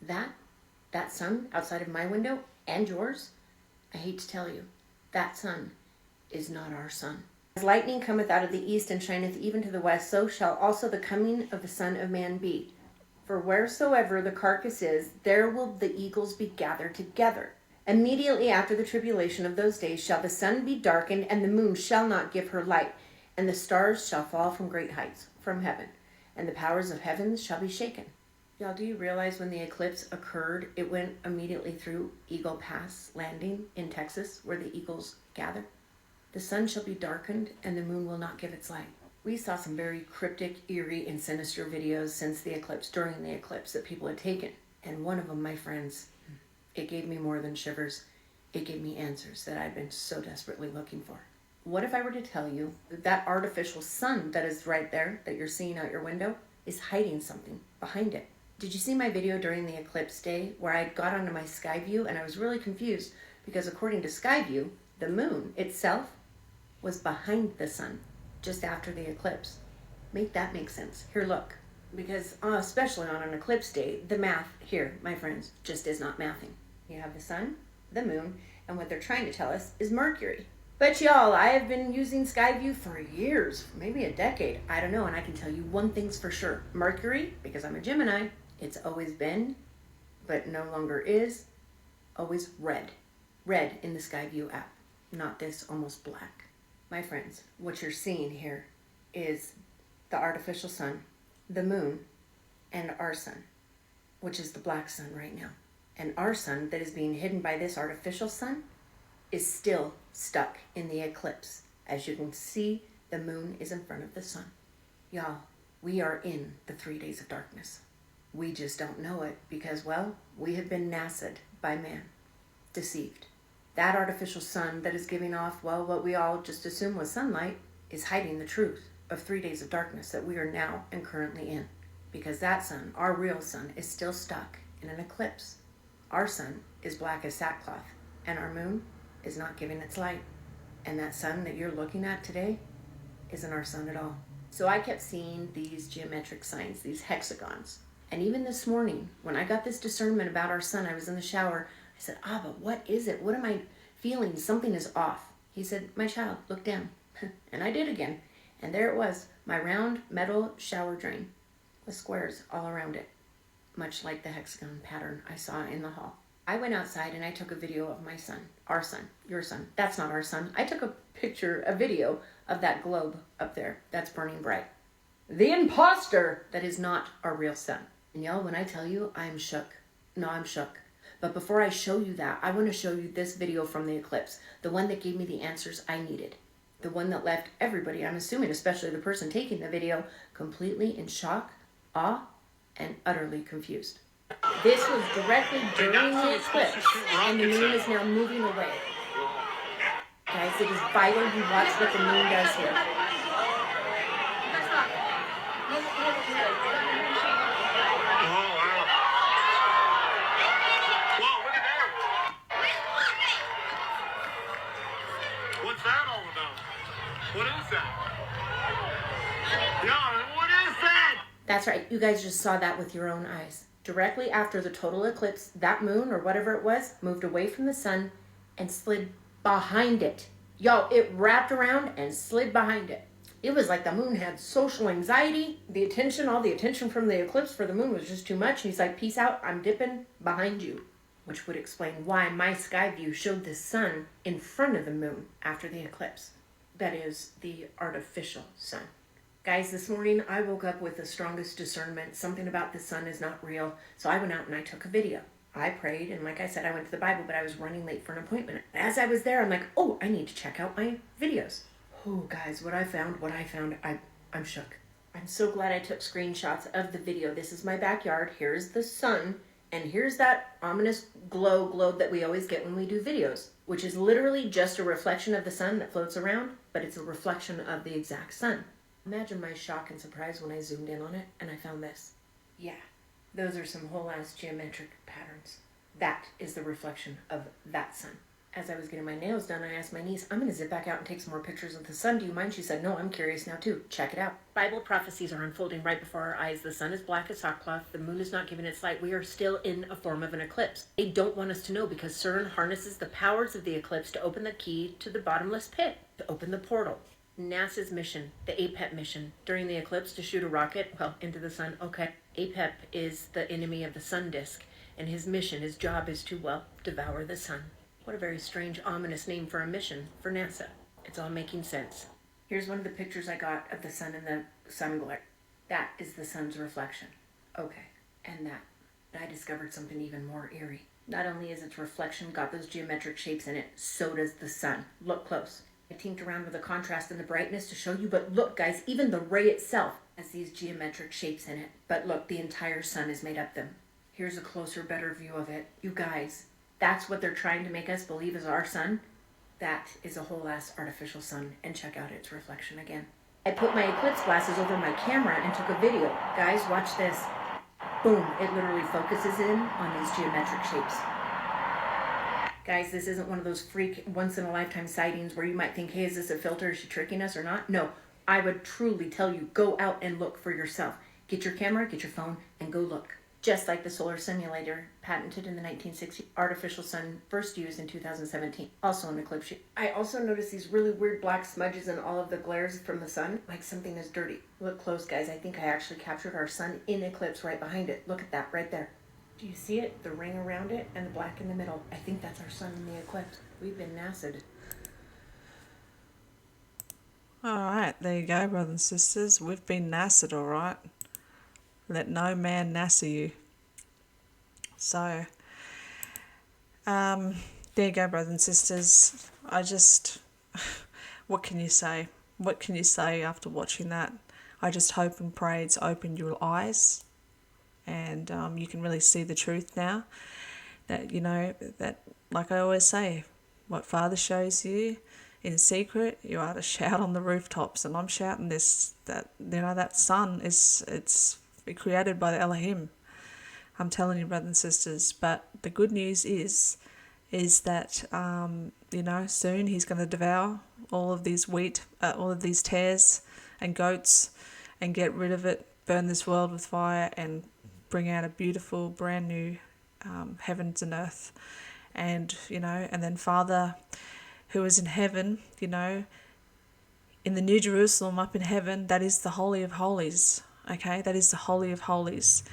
that sun outside of my window and yours, I hate to tell you, that sun is not our sun. As lightning cometh out of the east and shineth even to the west, so shall also the coming of the Son of Man be. For wheresoever the carcass is, there will the eagles be gathered together. Immediately after the tribulation of those days shall the sun be darkened, and the moon shall not give her light, and the stars shall fall from great heights, from heaven, and the powers of heaven shall be shaken. Y'all, do you realize when the eclipse occurred, it went immediately through Eagle Pass Landing in Texas, where the eagles gather? The sun shall be darkened, and the moon will not give its light. We saw some very cryptic, eerie, and sinister videos since the eclipse, during the eclipse, that people had taken. And one of them, my friends, it gave me more than shivers. It gave me answers that I've been so desperately looking for. What if I were to tell you that that artificial sun that is right there, that you're seeing out your window, is hiding something behind it? Did you see my video during the eclipse day where I got onto my sky view and I was really confused because according to sky view, the moon itself was behind the sun just after the eclipse. Make that make sense. Here, look. Because especially on an eclipse day, the math here, my friends, just is not mathing. You have the sun, the moon, and what they're trying to tell us is Mercury. But y'all, I have been using Skyview for years, maybe a decade. I don't know, and I can tell you one thing's for sure. Mercury, because I'm a Gemini, it's always been, but no longer is, always red. Red in the Skyview app, not this almost black. My friends, what you're seeing here is the artificial sun, the moon, and our sun, which is the black sun right now. And our sun that is being hidden by this artificial sun is still stuck in the eclipse. As you can see, the moon is in front of the sun. Y'all, we are in the 3 days of darkness. We just don't know it because, well, we have been NASA'd by man, deceived. That artificial sun that is giving off, well, what we all just assume was sunlight is hiding the truth of 3 days of darkness that we are now and currently in. Because that sun, our real sun, is still stuck in an eclipse. Our sun is black as sackcloth, and our moon is not giving its light. And that sun that you're looking at today isn't our sun at all. So I kept seeing these geometric signs, these hexagons. And even this morning, when I got this discernment about our sun, I was in the shower. I said, Abba, what is it? What am I feeling? Something is off. He said, my child, look down. And I did again. And there it was, my round metal shower drain with squares all around it, much like the hexagon pattern I saw in the hall. I went outside and I took a video of my sun, our sun, your sun. That's not our sun. I took a video of that globe up there that's burning bright. The imposter that is not our real sun. And y'all, when I tell you, I'm shook. No, I'm shook. But before I show you that, I want to show you this video from the eclipse, the one that gave me the answers I needed. The one that left everybody, I'm assuming especially the person taking the video, completely in shock, awe, and utterly confused. This was directly during the eclipse, and the moon is now moving away. Guys, it is vital you watch what the moon does here. that? Yeah, what is that? That's right, you guys just saw that with your own eyes. Directly after the total eclipse, that moon, or whatever it was, moved away from the sun and slid behind it. Y'all, it wrapped around and slid behind it. It was like the moon had social anxiety. The attention, all the attention from the eclipse for the moon was just too much. And he's like, peace out, I'm dipping behind you. Which would explain why my sky view showed the sun in front of the moon after the eclipse. That is the artificial sun. Guys, this morning I woke up with the strongest discernment. Something about the sun is not real. So I went out and I took a video. I prayed, and like I said, I went to the Bible, but I was running late for an appointment. As I was there, I'm like, oh, I need to check out my videos. Oh, guys, what I found, I'm shook. I'm so glad I took screenshots of the video. This is my backyard. Here's the sun, and here's that ominous globe that we always get when we do videos, which is literally just a reflection of the sun that floats around, but it's a reflection of the exact sun. Imagine my shock and surprise when I zoomed in on it and I found this. Yeah, those are some whole ass geometric patterns. That is the reflection of that sun. As I was getting my nails done, I asked my niece, I'm going to zip back out and take some more pictures of the sun. Do you mind? She said, no, I'm curious now too. Check it out. Bible prophecies are unfolding right before our eyes. The sun is black as sackcloth. The moon is not giving its light. We are still in a form of an eclipse. They don't want us to know because CERN harnesses the powers of the eclipse to open the key to the bottomless pit, to open the portal. NASA's mission, the APEP mission, during the eclipse to shoot a rocket, into the sun. Okay, APEP is the enemy of the sun disk, and his mission, his job is to, devour the sun. What a very strange, ominous name for a mission for NASA. It's all making sense. Here's one of the pictures I got of the sun and the sun glare. That is the sun's reflection. Okay, and that I discovered something even more eerie. Not only is its reflection got those geometric shapes in it, so does the sun. Look close. I tinked around with the contrast and the brightness to show you, but look guys, even the ray itself has these geometric shapes in it. But look, the entire sun is made up of them. Here's a closer, better view of it. You guys, that's what they're trying to make us believe is our sun. That is a whole ass artificial sun, and check out its reflection again. I put my eclipse glasses over my camera and took a video. Guys, watch this. Boom, it literally focuses in on these geometric shapes. Guys, this isn't one of those freak once-in-a-lifetime sightings where you might think, hey, is this a filter? Is she tricking us or not? No, I would truly tell you, go out and look for yourself. Get your camera, get your phone, and go look. Just like the solar simulator patented in the 1960s, artificial sun first used in 2017, also an eclipse sheet. I also noticed these really weird black smudges in all of the glares from the sun, like something is dirty. Look close, guys. I think I actually captured our sun in eclipse right behind it. Look at that right there. Do you see it? The ring around it and the black in the middle. I think that's our sun in the eclipse. We've been NASA'd. All right, there you go, brothers and sisters. We've been NASA'd, all right. Let no man NASA you. So, there you go, brothers and sisters. What can you say? What can you say after watching that? I just hope and pray it's opened your eyes, and you can really see the truth now. That, that, like I always say, what Father shows you in secret, you are to shout on the rooftops. And I'm shouting this, that sun it's created by the Elohim. I'm telling you, brothers and sisters. But the good news is that, soon he's going to devour all of these wheat, all of these tares and goats, and get rid of it, burn this world with fire, and bring out a beautiful, brand new heavens and earth. And, and then Father, who is in heaven, in the New Jerusalem up in heaven, that is the Holy of Holies, okay? That is the Holy of Holies.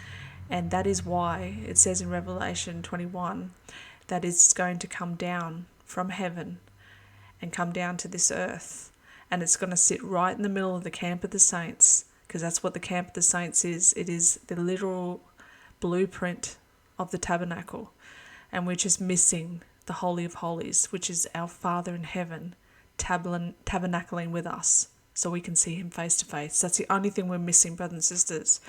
And that is why it says in Revelation 21 that it's going to come down from heaven and come down to this earth. And it's going to sit right in the middle of the camp of the saints, because that's what the camp of the saints is. It is the literal blueprint of the tabernacle. And we're just missing the Holy of Holies, which is our Father in heaven tabernacling with us so we can see him face to face. That's the only thing we're missing, brothers and sisters.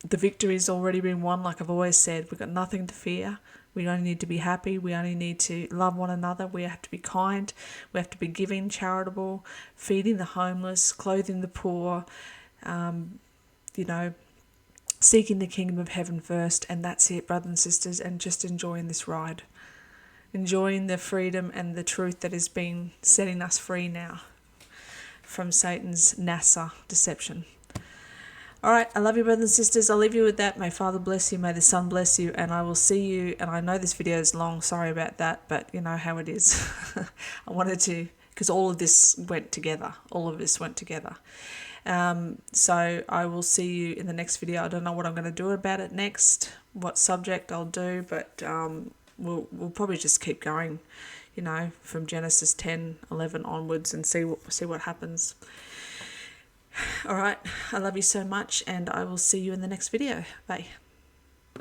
The victory's already been won, like I've always said. We've got nothing to fear. We only need to be happy. We only need to love one another. We have to be kind. We have to be giving, charitable, feeding the homeless, clothing the poor, seeking the kingdom of heaven first. And that's it, brothers and sisters, and just enjoying this ride. Enjoying the freedom and the truth that has been setting us free now. from Satan's NASA deception. All right, I love you, brothers and sisters. I'll leave you with that. May Father bless you, may the Son bless you, and I will see you. And I know this video is long, sorry about that, but you know how it is. I wanted to, because all of this went together. So I will see you in the next video. I don't know what I'm going to do about it next, what subject I'll do, but we'll probably just keep going, you know, from Genesis 10:11 onwards and see what happens. All right, I love you so much, and I will see you in the next video. Bye.